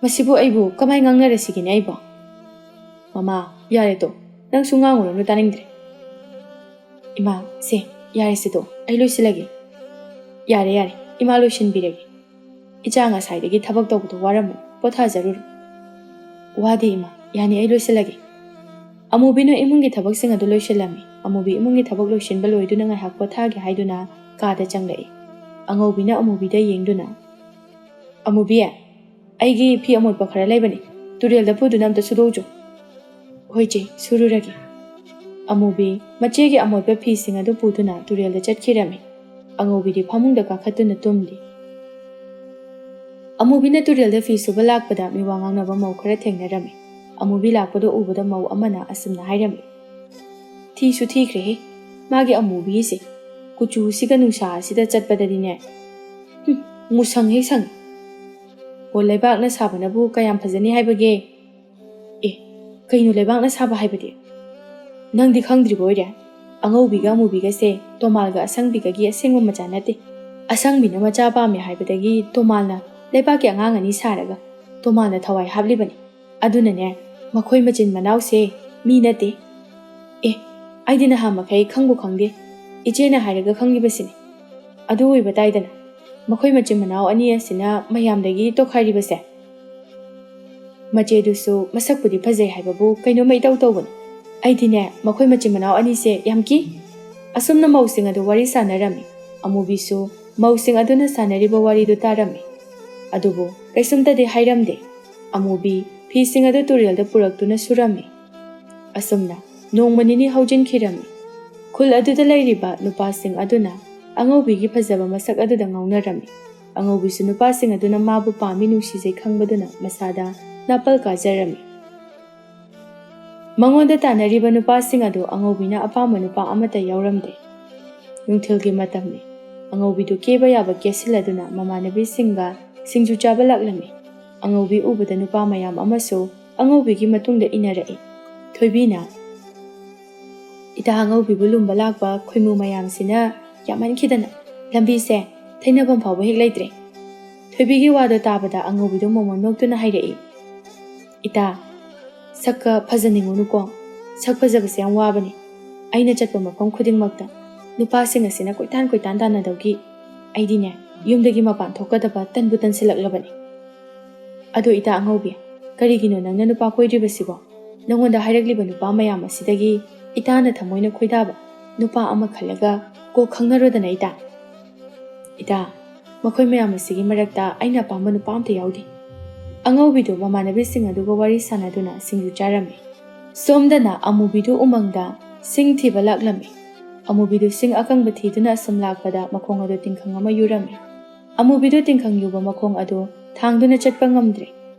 ꯃꯁꯤꯕꯨ ꯑꯩꯕꯨ ꯀꯃꯥꯏ ꯉꯥꯡꯅꯔꯁꯤꯒꯦꯅꯦ ꯑꯩꯕꯣ ꯃꯃꯥ ꯌꯥꯔꯦ ꯇꯣ ꯅꯪꯁꯨ ꯉꯥꯡꯉꯨꯔꯅꯨ ꯇꯥꯅꯤꯡꯗ꯭ꯔꯦ ꯏꯃꯥ ꯁꯦ ꯌꯥꯔꯦꯁꯦ ꯇꯣ ꯑꯩ ꯂꯣꯏꯁꯤꯜꯂꯒꯦ ꯌꯥꯔꯦ ꯌꯥꯔꯦ ꯏꯃꯥ ꯂꯣꯏꯁꯤꯟꯕꯤꯔꯒꯦ ꯏꯆꯥ ꯉꯁꯥꯏꯗꯒꯤ ꯊꯕꯛ ꯇꯧꯕꯗꯣ ꯋꯥꯔꯝꯃꯅꯤ ꯄꯣꯊꯥꯖꯔꯨꯔꯣ ꯋꯥꯗꯦ ꯏꯃꯥ ꯌꯥꯅꯤ ꯑꯩ ꯂꯣꯏꯁꯤꯜꯂꯒꯦ ꯑꯃꯨꯕꯤꯅ ꯏꯃꯨꯡꯒꯤ ꯊꯕꯛꯁꯤꯡ ꯑꯗꯨ ꯂꯣꯏꯁꯤꯜꯂꯝꯃꯤ ꯑꯃꯨꯕꯤ ꯏꯃꯨꯡꯒꯤ ꯊꯕꯛ ꯂꯣꯏꯁꯤꯟꯕ ꯂꯣꯏꯗꯨꯅ ꯉꯥꯏꯍꯥꯛ ꯄꯣꯊꯥꯒꯦ ꯍꯥꯏꯗꯨꯅ ꯀꯥꯗ ꯆꯪꯂꯛꯏ ꯑꯉꯧꯕꯤꯅ ꯑꯃꯨꯕꯤꯗ ꯌꯦꯡꯗꯨꯅ ꯑꯃꯨꯕꯤ ꯑꯩꯒꯤ ꯐꯤ ꯑꯃꯣꯠꯄ ꯈꯔ ꯂꯩꯕꯅꯤ ꯇꯨꯔꯦꯜꯗ ꯄꯨꯗꯨꯅ ꯑꯝꯇ ꯁꯨꯗꯣꯛꯎꯆꯣ ꯍꯣꯏ ꯆꯦ ꯁꯨꯔꯨꯔꯒꯦ ꯑꯃꯨꯕꯤ ꯃꯆꯦꯒꯤ ꯑꯃꯣꯠꯄ ꯐꯤꯁꯤꯡ ꯑꯗꯨ ꯄꯨꯗꯨꯅ ꯇꯨꯔꯦꯜꯗ ꯆꯠꯈꯤꯔꯝꯃꯤ ꯑꯉꯧꯕꯤꯗꯤ ꯐꯃꯨꯡꯗ ꯀꯥꯈꯠꯇꯨꯅ ꯇꯨꯝꯂꯤ ꯑꯃꯨꯕꯤꯅ ꯇꯨꯔꯦꯜꯗ ꯐꯤ ꯁꯨꯕ ꯂꯥꯛꯄꯗ ꯃꯤꯋꯥ ꯉꯥꯡꯅꯕ ꯃꯧ ꯈꯔ ꯊꯦꯡꯅꯔꯝꯃꯤ꯫ ꯑꯃꯨꯕꯤ ꯂꯥꯛꯄꯗꯣ ꯎꯕꯗ ꯃꯧ ꯑꯃꯅ ꯑꯁꯨꯝꯅ ꯍꯥꯏꯔꯝꯃꯤ, ꯊꯤꯁꯨ ꯊꯤꯈ꯭ꯔꯦꯍꯦ ꯃꯥꯒꯤ ꯑꯃꯨꯕꯤꯁꯦ, ꯀꯨꯆꯨꯁꯤꯒ ꯅꯨꯡꯁꯥ ꯑꯁꯤꯗ ꯆꯠꯄꯗꯗꯤꯅꯦ ꯃꯨꯁꯪ ꯍꯦꯛ ꯁꯪꯉꯤ꯫ ꯑꯣ ꯂꯩꯕꯥꯛꯅ ꯁꯥꯕꯅꯕꯨ ꯀꯌꯥꯝ ꯐꯖꯅꯤ ꯍꯥꯏꯕꯒꯦ? ꯑꯦ ꯀꯩꯅꯣ ꯂꯩꯕꯥꯛꯅ ꯁꯥꯕ ꯍꯥꯏꯕꯗꯤ? ꯅꯪꯗꯤ ꯈꯪꯗ꯭ꯔꯤꯕ ꯑꯣꯏꯔꯦ? ꯑꯉꯧꯕꯤꯒ ꯑꯃꯨꯕꯤꯒꯁꯦ ꯇꯣꯃꯥꯜꯒ ꯑꯁꯪꯕꯤꯒꯒꯤ ꯑꯁꯦꯡꯕ ꯃꯆꯥ ꯅꯠꯇꯦ꯫ ꯑꯁꯪꯕꯤꯅ ꯃꯆꯥ ꯄꯥꯝꯃꯦ ꯍꯥꯏꯕꯗꯒꯤ ꯇꯣꯃꯥꯜꯅ ꯂꯩꯕꯥꯛꯀꯤ ꯑꯉꯥꯡ ꯑꯅꯤ ꯁꯥꯔꯒ ꯇꯣꯃꯥꯜꯅ ꯊꯋꯥꯏ ꯍꯥꯞꯂꯤꯕꯅꯤ꯫ ꯑꯗꯨꯅꯅꯦ ꯃꯈꯣꯏ ꯃꯆꯤꯟ ꯃꯅꯥꯎꯁꯦ ꯃꯤ ꯅꯠꯇꯦ꯫ ꯑꯦ ꯑꯩꯗꯤ ꯅꯍꯥꯟ ꯃꯈꯩ ꯈꯪꯕꯨ ꯈꯪꯗꯦ, ꯏꯆꯦꯅ ꯍꯥꯏꯔꯒ ꯈꯪꯉꯤꯕꯁꯤꯅꯤ꯫ ꯑꯗꯨ ꯑꯣꯏꯕ ꯇꯥꯏꯗꯅ ꯃꯈꯣꯏ ꯃꯆꯤꯟ ꯃꯅꯥꯎ ꯑꯅꯤ ꯑꯁꯤꯅ ꯃꯌꯥꯝꯗꯒꯤ ꯇꯣꯈꯥꯏꯔꯤꯕꯁꯦ꯫ ꯃꯆꯦꯗꯨꯁꯨ ꯃꯁꯛꯄꯨꯗꯤ ꯐꯖꯩ ꯍꯥꯏꯕꯕꯨ ꯀꯩꯅꯣꯝꯃ ꯏꯇꯧ ꯇꯧꯕꯅꯤ꯫ ꯑꯩꯗꯤꯅꯦ ꯃꯈꯣꯏ ꯃꯆꯤꯟ ꯃꯅꯥꯎ ꯑꯅꯤꯁꯦ ꯌꯥꯝ ꯀꯤ꯫ ꯑꯁꯨꯝꯅ ꯃꯧꯁꯤꯡ ꯑꯗꯨ ꯋꯥꯔꯤ ꯁꯥꯟꯅꯔꯝꯃꯤ꯫ ꯑꯃꯨꯕꯤꯁꯨ ꯃꯧꯁꯤꯡ ꯑꯗꯨꯅ ꯁꯥꯟꯅꯔꯤꯕ ꯋꯥꯔꯤꯗꯨ ꯇꯥꯔꯝꯃꯤ꯫ ꯑꯗꯨꯕꯨ ꯀꯩꯁꯨꯝꯇꯗꯤ ꯍꯥꯏꯔꯝꯗꯦ꯫ ꯑꯃꯨꯕꯤ ꯐꯤꯁꯤꯡ ꯑꯗꯨ ꯇꯨꯔꯦꯜꯗ ꯄꯨꯔꯛꯇꯨꯅ ꯁꯨꯔꯝꯃꯤ꯫ ꯑꯁꯨꯝꯅ ꯅꯣꯡꯃ ꯅꯤꯅꯤ ꯍꯧꯖꯤꯟꯈꯤꯔꯝꯃꯤ꯫ ꯈꯨꯜ ꯑꯗꯨꯗ ꯂꯩꯔꯤꯕ ꯅꯨꯄꯥꯁꯤꯡ ꯑꯗꯨꯅ ꯑꯉꯧꯕꯤꯒꯤ ꯐꯖꯕ ꯃꯁꯛ ꯑꯗꯨꯗ ꯉꯥꯎꯅꯔꯝꯃꯤ꯫ ꯑꯉꯧꯕꯤꯁꯨ ꯅꯨꯄꯥꯁꯤꯡ ꯑꯗꯨꯅ マꯕꯨ ꯄꯥꯝꯃꯤ ꯅꯨꯡꯁꯤꯖꯩ ꯈꯪꯕꯗꯨꯅ ꯃꯁꯥꯗ ꯅꯥꯄꯜ ꯀꯥꯖꯔꯝꯃꯤ꯫ ꯃꯉꯣꯟꯗ ꯇꯥꯟꯅꯔꯤꯕ ꯅꯨꯄꯥꯁꯤꯡ ꯑꯗꯨ ꯑꯉꯧꯕꯤꯅ ꯑꯄꯥꯝꯕ ꯅꯨꯄꯥ ꯑꯃꯠꯇ ꯌꯥꯎꯔꯝꯗꯦ꯫ ꯅꯨꯡꯊꯤꯜꯒꯤ ꯃꯇꯝꯅꯤ꯫ ꯑꯉꯧꯕꯤꯗꯨ ꯀꯦꯕ ꯌꯥꯕ ꯀꯦꯁꯤꯜꯂꯗꯨꯅ ꯃꯃꯥꯟꯅꯕꯤꯁꯤꯡꯒ ꯁꯤꯡꯖꯨ ꯆꯥꯕ ꯂꯥꯛꯂꯝꯃꯤ꯫ ꯑꯉꯧꯕꯤ ꯎꯕꯗ ꯅꯨꯄꯥ ꯃꯌꯥꯝ ꯑꯃꯁꯨ ꯑꯉꯧꯕꯤꯒꯤ ꯃꯇꯨꯡꯗ ꯏꯟꯅꯔꯛꯏ꯫ ꯊꯣꯏꯕꯤꯅ, ꯏꯇꯥ ꯑꯉꯧꯕꯤꯕꯨ ꯂꯨꯝꯕ ꯂꯥꯛꯄ ꯈꯣꯏꯃꯨ ꯃꯌꯥꯝꯁꯤꯅ ꯌꯥꯝꯃꯟꯈꯤꯗꯅ ꯂꯝꯕꯤꯁꯦ ꯊꯩꯅꯐꯝ ꯐꯥꯎꯕ ꯍꯦꯛ ꯂꯩꯇ꯭ꯔꯦ꯫ ꯊꯣꯏꯕꯤꯒꯤ ꯋꯥꯗꯣ ꯇꯥꯕꯗ ꯑꯉꯧꯕꯤꯗꯣ ꯃꯣꯃꯣꯟ ꯅꯣꯛꯇꯨꯅ ꯍꯥꯏꯔꯛꯏ, ꯏꯇꯥ ꯁꯛꯀ ꯐꯖꯅꯤꯡꯉꯨꯅꯨꯀꯣ, ꯁꯛ ꯐꯖꯕꯁꯦ ꯌꯥꯝ ꯋꯥꯕꯅꯤ꯫ ꯑꯩꯅ ꯆꯠꯄ ꯃꯐꯝ ꯈꯨꯗꯤꯡꯃꯛꯇ ꯅꯨꯄꯥꯁꯤꯡ ꯑꯁꯤꯅ ꯀꯣꯏꯇꯥꯟ ꯇꯥꯟꯅꯗꯧꯒꯤ ꯑꯩꯗꯤꯅꯦ ꯌꯨꯝꯗꯒꯤ ꯃꯄꯥꯟ ꯊꯣꯛꯀꯗꯕ ꯇꯟꯕꯨ ꯇꯟꯁꯤꯜꯂꯛꯂꯕꯅꯤ꯫ ꯑꯗꯣ ꯏꯇꯥ ꯑꯉꯧꯕꯤ, ꯀꯔꯤꯒꯤꯅꯣ ꯅꯪꯅ ꯅꯨꯄꯥ ꯀꯣꯏꯗ꯭ꯔꯤꯕꯁꯤꯕꯣ? ꯅꯪꯉꯣꯟꯗ ꯍꯥꯏꯔꯛꯂꯤꯕ ꯅꯨꯄꯥ ꯃꯌꯥꯝ ꯑꯁꯤꯗꯒꯤ ꯏꯇꯥꯅ ꯊꯃꯣꯏꯅ ꯈꯣꯏꯗꯥꯕ ꯅꯨꯄꯥ ꯑꯃ ꯈꯜꯂꯒ ꯀꯣꯛ ꯈꯪꯅꯔꯣꯗꯅ ꯏꯇꯥ꯫ ꯏꯇꯥ ꯃꯈꯣꯏ ꯃꯌꯥꯝ ꯑꯁꯤꯒꯤ ꯃꯔꯛꯇ ꯑꯩꯅ ꯑꯄꯥꯝꯕ ꯅꯨꯄꯥ ꯑꯝꯇ ꯌꯥꯎꯗꯦ꯫ ꯑꯉꯧꯕꯤꯗꯨ ꯃꯃꯥꯟꯅꯕꯤꯁꯤꯡ ꯑꯗꯨꯒ ꯋꯥꯔꯤ ꯁꯥꯟꯅꯗꯨꯅ ꯁꯤꯡꯖꯨ ꯆꯥꯔꯝꯃꯤ꯫ ꯁꯣꯝꯗꯅ ꯑꯃꯨꯕꯤꯗꯨ ꯎꯃꯪꯗ ꯁꯤꯡ ꯊꯤꯕ ꯂꯥꯛꯂꯝꯃꯤ꯫ ꯑꯃꯨꯕꯤꯗꯨ ꯁꯤꯡ ꯑꯀꯪꯕ ꯊꯤꯗꯨꯅ ꯑꯁꯨꯝ ꯂꯥꯛꯄꯗ ꯃꯈꯣꯡ ꯑꯗꯨ ꯇꯤꯡꯈꯪ ꯑꯃ ꯌꯨꯔꯝꯃꯤ꯫ ꯑꯃꯨꯕꯤꯗꯨ ꯇꯤꯡꯈꯪ ꯌꯨꯕ ꯃꯈꯣꯡ ꯑꯗꯨ ꯊꯥꯡꯗꯨꯅ ꯆꯠꯄ ꯉꯝꯗ꯭ꯔꯦ꯫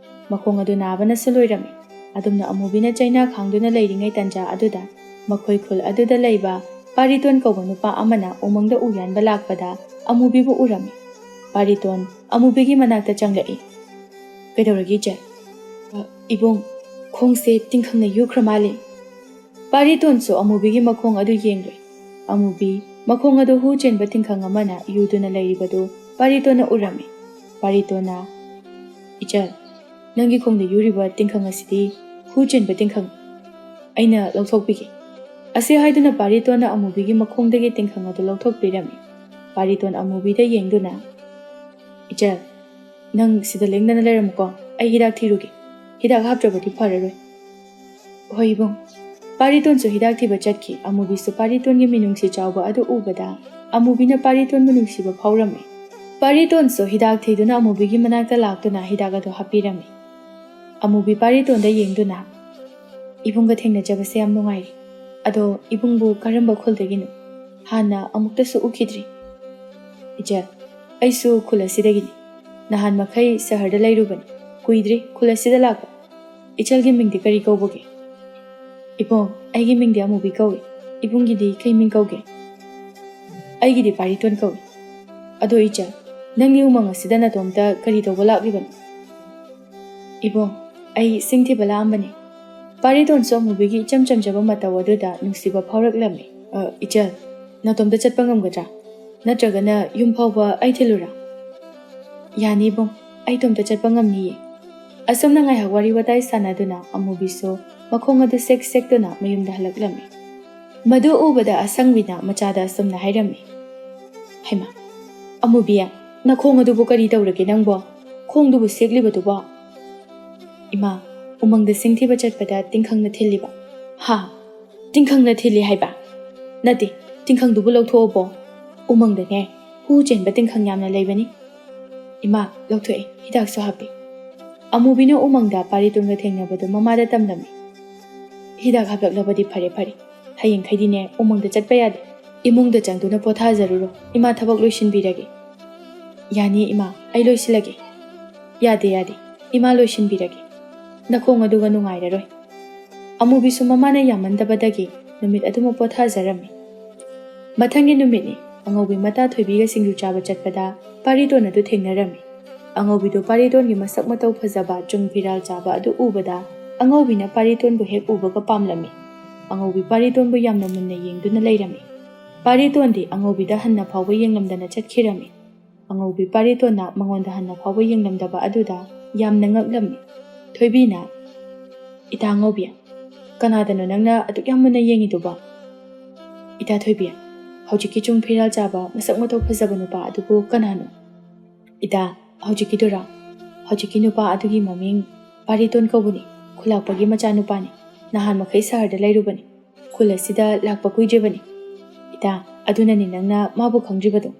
ꯃꯈꯣꯡ ꯑꯗꯨ ꯅꯥꯕꯅꯁꯨ ꯂꯣꯏꯔꯝꯃꯤ꯫ ꯑꯗꯨꯝꯅ ꯑꯃꯨꯕꯤꯅ ꯆꯩꯅꯥ ꯈꯥꯡꯗꯨꯅ ꯂꯩꯔꯤꯉꯩ ꯇꯟꯖꯥ ꯑꯗꯨꯗ ꯃꯈꯣꯏ ꯈꯨꯜ ꯑꯗꯨꯗ ꯂꯩꯕ ꯄꯥꯔꯤꯇꯣꯟ ꯀꯧꯕ ꯅꯨꯄꯥ ꯑꯃꯅ ꯎꯃꯪꯗ ꯎ ꯌꯥꯟꯕ ꯂꯥꯛꯄꯗ ꯑꯃꯨꯕꯤꯕꯨ ꯎꯔꯝꯃꯤ꯫ ꯄꯥꯔꯤꯇꯣꯟ ꯑꯃꯨꯕꯤꯒꯤ ꯃꯅꯥꯛꯇ ꯆꯪꯂꯛꯏ꯫ ꯀꯩꯗꯧꯔꯒꯦ ꯏꯆꯦ? ꯏꯕꯨꯡ, ꯈꯣꯡꯁꯦ ꯇꯤꯡꯈꯪꯅ ꯌꯨꯈ꯭ꯔ ꯃꯥꯜꯂꯤ꯫ ꯄꯥꯔꯤꯇꯣꯟꯁꯨ ꯑꯃꯨꯕꯤꯒꯤ ꯃꯈꯣꯡ ꯑꯗꯨ ꯌꯦꯡꯂꯨꯏ꯫ ꯑꯃꯨꯕꯤ ꯃꯈꯣꯡ ꯑꯗꯨ ꯍꯨ ꯆꯦꯟꯕ ꯇꯤꯡꯈꯪ ꯑꯃꯅ ꯌꯨꯗꯨꯅ ꯂꯩꯔꯤꯕꯗꯨ ꯄꯥꯔꯤꯇꯣꯟꯅ ꯎꯔꯝꯃꯤ꯫ ꯄꯥꯔꯤꯇꯣꯟꯅ, ꯏꯆꯜ, ꯅꯪꯒꯤ ꯈꯣꯡꯗ ꯌꯨꯔꯤꯕ ꯇꯤꯡꯈꯪ ꯑꯁꯤꯗꯤ ꯍꯨ ꯆꯦꯟꯕ ꯇꯤꯡꯈꯪ, ꯑꯩꯅ ꯂꯧꯊꯣꯛꯄꯤꯒꯦ꯫ ꯑꯁꯤ ꯍꯥꯏꯗꯨꯅ ꯄꯥꯔꯤꯇꯣꯟꯅ ꯑꯃꯨꯕꯤꯒꯤ ꯃꯈꯣꯡꯗꯒꯤ ꯇꯤꯡꯈꯪ ꯑꯗꯨ ꯂꯧꯊꯣꯛꯄꯤꯔꯝꯃꯤ꯫ ꯄꯥꯔꯤꯇꯣꯟ ꯑꯃꯨꯕꯤꯗ ꯌꯦꯡꯗꯨꯅ, ꯏꯆꯜ, ꯅꯪ ꯁꯤꯗ ꯂꯦꯡꯗꯅ ꯂꯩꯔꯝꯃꯨꯀꯣ, ꯑꯩ ꯍꯤꯗꯥꯛ ꯊꯤꯔꯨꯒꯦ꯫ ꯍꯤꯗꯥꯛ ꯍꯥꯞꯇ꯭ꯔꯕꯗꯤ ꯐꯔꯔꯣꯏ꯫ ꯍꯣꯏ ꯏꯕꯨꯡ꯫ ꯄꯥꯔꯤꯇꯣꯟꯁꯨ ꯍꯤꯗꯥꯛ ꯊꯤꯕ ꯆꯠꯈꯤ꯫ ꯑꯃꯨꯕꯤꯁꯨ ꯄꯥꯔꯤꯇꯣꯟꯒꯤ ꯃꯤꯅꯨꯡꯁꯤ ꯆꯥꯎꯕ ꯑꯗꯨ ꯎꯕꯗ ꯑꯃꯨꯕꯤꯅ ꯄꯥꯔꯤꯇꯣꯟꯕꯨ ꯅꯨꯡꯁꯤꯕ ꯐꯥꯎꯔꯝꯃꯤ꯫ ꯄꯥꯔꯤꯇꯣꯟꯁꯨ ꯍꯤꯗꯥꯛ ꯊꯤꯗꯨꯅ ꯑꯃꯨꯕꯤꯒꯤ ꯃꯅꯥꯛꯇ ꯂꯥꯛꯇꯨꯅ ꯍꯤꯗꯥꯛ ꯑꯗꯨ ꯍꯥꯞꯄꯤꯔꯝꯃꯤ꯫ ꯑꯃꯨꯕꯤ ꯄꯥꯔꯤꯇꯣꯟꯗ ꯌꯦꯡꯗꯨꯅ, ꯏꯕꯨꯡꯒ ꯊꯦꯡꯅꯖꯕꯁꯦ ꯌꯥꯝ ꯅꯨꯡꯉꯥꯏꯔꯤ꯫ ꯑꯗꯣ ꯏꯕꯨꯡꯕꯨ ꯀꯔꯝꯕ ꯈꯨꯜꯗꯒꯤꯅꯣ? ꯍꯥꯟꯅ ꯑꯃꯨꯛꯇꯁꯨ ꯎꯈꯤꯗ꯭ꯔꯤ꯫ ꯏꯆꯦ, ꯑꯩꯁꯨ ꯈꯨꯜ ꯑꯁꯤꯗꯒꯤꯅꯤ꯫ ꯅꯍꯥꯟ ꯃꯈꯩ ꯁꯍꯔꯗ ꯂꯩꯔꯨꯕꯅꯤ, ꯀꯨꯏꯗ꯭ꯔꯤ ꯈꯨꯜ ꯑꯁꯤꯗ ꯂꯥꯛꯄ꯫ ꯏꯆꯜꯒꯤ ꯃꯤꯡꯗꯤ ꯀꯔꯤ ꯀꯧꯕꯒꯦ? ꯏꯕꯨꯡ, ꯑꯩꯒꯤ ꯃꯤꯡꯗꯤ ꯑꯃꯨꯕꯤ ꯀꯧꯏ꯫ ꯏꯕꯨꯡꯒꯤꯗꯤ ꯀꯩ ꯃꯤꯡ ꯀꯧꯒꯦ? ꯑꯩꯒꯤꯗꯤ ꯄꯥꯔꯤꯇꯣꯟ ꯀꯧꯏ꯫ ꯑꯗꯣ ꯏꯆꯜ, ꯅꯪꯒꯤ ꯎꯃꯪ ꯑꯁꯤꯗ ꯅꯇꯣꯝꯇ ꯀꯔꯤ ꯇꯧꯕ ꯂꯥꯛꯂꯤꯕꯅꯣ? ꯏꯕꯨꯡ, ꯑꯩ ꯁꯤꯡ ꯊꯤꯕ ꯂꯥꯛꯑꯝꯕꯅꯤ꯫ ꯄꯥꯔꯤꯇꯣꯟꯁꯨ ꯑꯃꯨꯕꯤꯒꯤ ꯏꯆꯝ ꯆꯝꯖꯕ ꯃꯇꯧ ꯑꯗꯨꯗ ꯅꯨꯡꯁꯤꯕ ꯐꯥꯎꯔꯛꯂꯝꯃꯤ꯫ ꯏꯆꯜ, ꯅꯇꯣꯝꯇ ꯆꯠꯄ ꯉꯝꯒꯗ꯭ꯔꯥ? ꯅꯠꯇ꯭ꯔꯒꯅ ꯌꯨꯝ ꯐꯥꯎꯕ ꯑꯩ ꯊꯤꯜꯂꯨꯔꯥ? ꯌꯥꯅꯤ ꯏꯕꯨꯡ, ꯑꯩ ꯏꯇꯣꯝꯇ ꯆꯠꯄ ꯉꯝꯅꯤꯌꯦ꯫ ꯑꯁꯨꯝꯅ ꯉꯥꯏꯍꯥꯛ ꯋꯥꯔꯤ ꯋꯥꯇꯥꯏ ꯁꯥꯟꯅꯗꯨꯅ ꯑꯃꯨꯕꯤꯁꯨ ꯃꯈꯣꯡ ꯑꯗꯨ ꯁꯦꯛ ꯁꯦꯛꯇꯨꯅ ꯃꯌꯨꯝꯗ ꯍꯜꯂꯛꯂꯝꯃꯤ꯫ ꯃꯗꯨ ꯎꯕꯗ ꯑꯁꯪꯕꯤꯅ ꯃꯆꯥꯗ ꯑꯁꯨꯝꯅ ꯍꯥꯏꯔꯝꯃꯤ, ꯍꯩꯃꯥ, ꯑꯃꯨꯕꯤ, ꯅꯈꯣꯡ ꯑꯗꯨꯕꯨ ꯀꯔꯤ ꯇꯧꯔꯒꯦ ꯅꯪꯕꯣ? ꯈꯣꯡꯗꯨꯕꯨ ꯁꯦꯛꯂꯤꯕꯗꯨꯕꯣ? ꯏꯃꯥ, ꯎꯃꯪꯗ ꯁꯤꯡ ꯊꯤꯕ ꯆꯠꯄꯗ ꯇꯤꯡꯈꯪꯅ ꯊꯤꯜꯂꯤꯕ꯫ ꯍꯥ? ꯇꯤꯡꯈꯪꯅ ꯊꯤꯜꯂꯤ ꯍꯥꯏꯕ? ꯅꯠꯇꯦ, ꯇꯤꯡꯈꯪꯗꯨꯕꯨ ꯂꯧꯊꯣꯛꯑꯕꯣ? ꯎꯃꯪꯗꯅꯦ ꯍꯨ ꯆꯦꯟꯕ ꯇꯤꯡꯈꯪ ꯌꯥꯝꯅ ꯂꯩꯕꯅꯤ꯫ ꯏꯃꯥ, ꯂꯧꯊꯣꯛꯑꯦ, ꯍꯤꯗꯥꯛꯁꯨ ꯍꯥꯞꯄꯤ꯫ ꯑꯃꯨꯕꯤꯅ ꯎꯃꯪꯗ ꯄꯥꯔꯤꯇꯣꯟꯒ ꯊꯦꯡꯅꯕꯗꯨ ꯃꯃꯥꯗ ꯇꯝꯂꯝꯃꯤ꯫ ꯍꯤꯗꯥꯛ ꯍꯥꯞꯂꯛꯂꯕꯗꯤ ꯐꯔꯦ꯫ ꯍꯌꯦꯡꯈꯩꯗꯤꯅꯦ ꯎꯃꯪꯗ ꯆꯠꯄ ꯌꯥꯗꯦ꯫ ꯏꯃꯨꯡꯗ ꯆꯪꯗꯨꯅ ꯄꯣꯊꯥꯖꯔꯨꯔꯣ, ꯏꯃꯥ ꯊꯕꯛ ꯂꯣꯏꯁꯤꯟꯕꯤꯔꯒꯦ꯫ ꯌꯥꯅꯤ ꯏꯃꯥ, ꯑꯩ ꯂꯣꯏꯁꯤꯜꯂꯒꯦ꯫ Yade yade, ima loishinbirage. Nakhong aduga nungairaroi. Amubisu mamana yamandabadagi numit aduma pothazarami. Mathangi numitni angaubi mata thoibiga singju chaba chatpada paridon adu thengnarami. Angaubidu paridongi masak matau phajaba chung viral chaba adu ubada angaubina paridonbu hek ubaga pamlami. Angaubi paridonbu yamna munna yengduna leirami. Paridondi angaubida hanna phawba yenglamdana chatkirami. Angaubi paridonna mangonda hanna phawba yenglamdaba aduda yamna ngaklami. Thoibina ita angaubiya kanadano nangna aduk yamuna yengiduba. Ita thoibiya hojiki chung viral chaba masak matau phajaba nupa adubu kanano. Ita hojiki dora hojiki nupa adugi maming paridon kawbuni khulakpagi macha nupani nahan makhai saharda lairubani khula sida lakpa kuijebani. Ita adunani nangna mabu khangribado.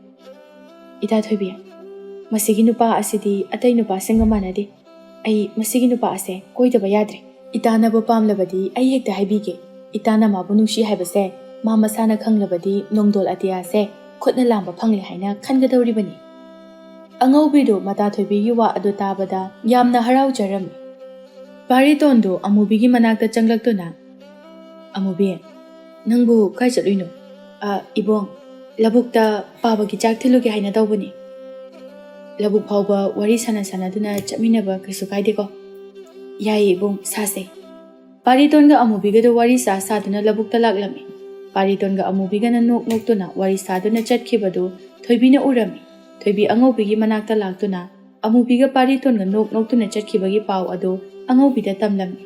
Ita thoibiya masigi nupa asidi atai nupa singa manade. Ai masigi nupa ase koidaba yadre. Ita na ba pamlabadi ai hekta haibige. Ita na mabu nungshi haibase ma masana khanglabadi nongdol atia se khotna lamba phangli haina khangadawribani. Angaubido mata thoibi yuwa adu tabada yamna harau jarami. Paritondu amubigi manakta changlaktuna. Amubi nangbu kai chatluino? Ibong labukta pabagi chak thiluge haina dawbani. Labuk phawba wari sana duna chaminaba kaisu kaideko. Yai ibong sase. Paritonga amubiga do wari sa duna labukta laklami. Paritonga amubiga na nok-noktuna wari duna chatkibadu thoibina urami. Thoibi angaubigi manakta laktuna amubiga paritonga nok-noktuna chatkibagi paw adu angaubida tamlami.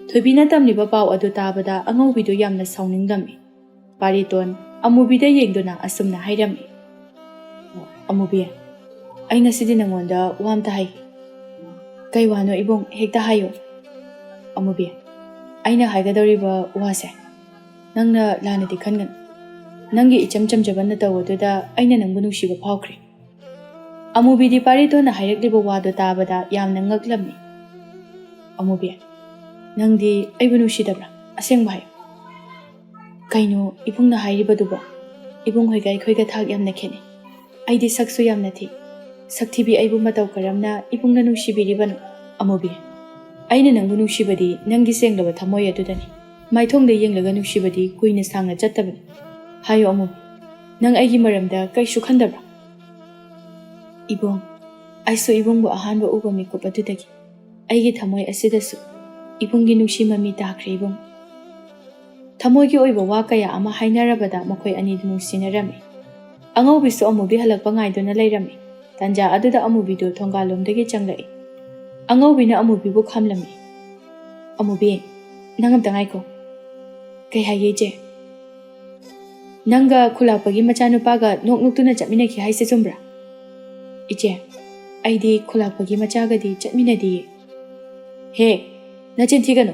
Thoibina tamliba paw adu tabada angaubido yamna sauningdami. Pariton amubida yengduna asumna hairami. Amubi ai ngasidi nangonda wamta hai. Kai wano ibong hekta hayo. Amubi aina haigadoriba wase nangna lanadi khangan. Nangi icham chamjabanna tawoduda aina nangbu nungsiba phawkhre. Amubidi paritona hairakliba wado tabada yamna ngaklami. Amubi nangdi aibu nungsidabra asengba hayo. Kaino ibungna hairibaduba ibung hoiga ikhoiga thak yamna khene. Aidi saksu yamna thi. Saktibi aibu matau karamna ibungna nungsibiribanu. Amubi aina nangbu nungsibadi nanggi senglaba thamoy adudani. Maithongda yenglaga nungsibadi kuina sangna chattabani. Hayo amubi nang aigi maramda kaisu khandabra. Ibong aisu ibungbu ahanba uba mikup adudagi aigi thamoy asidasu ibunggi nungsimami takhre ibung. Thamoygi oiba wa kaya ama hainarabada makhoi anidu nungsinarami. Angaubisu amubi halakpa ngaiduna leirami. Tanja aduda amubidu thongalomdagi changlai. Angaubina amubibu khamlami. Amubi nangamta ngaiko. Kai haye je. Nanga khulakpagi machanupaga nok-noktuna chatminaki haise chumbra. Ije aidi khulakpagi machagadi chatminadi. He nachin thigano.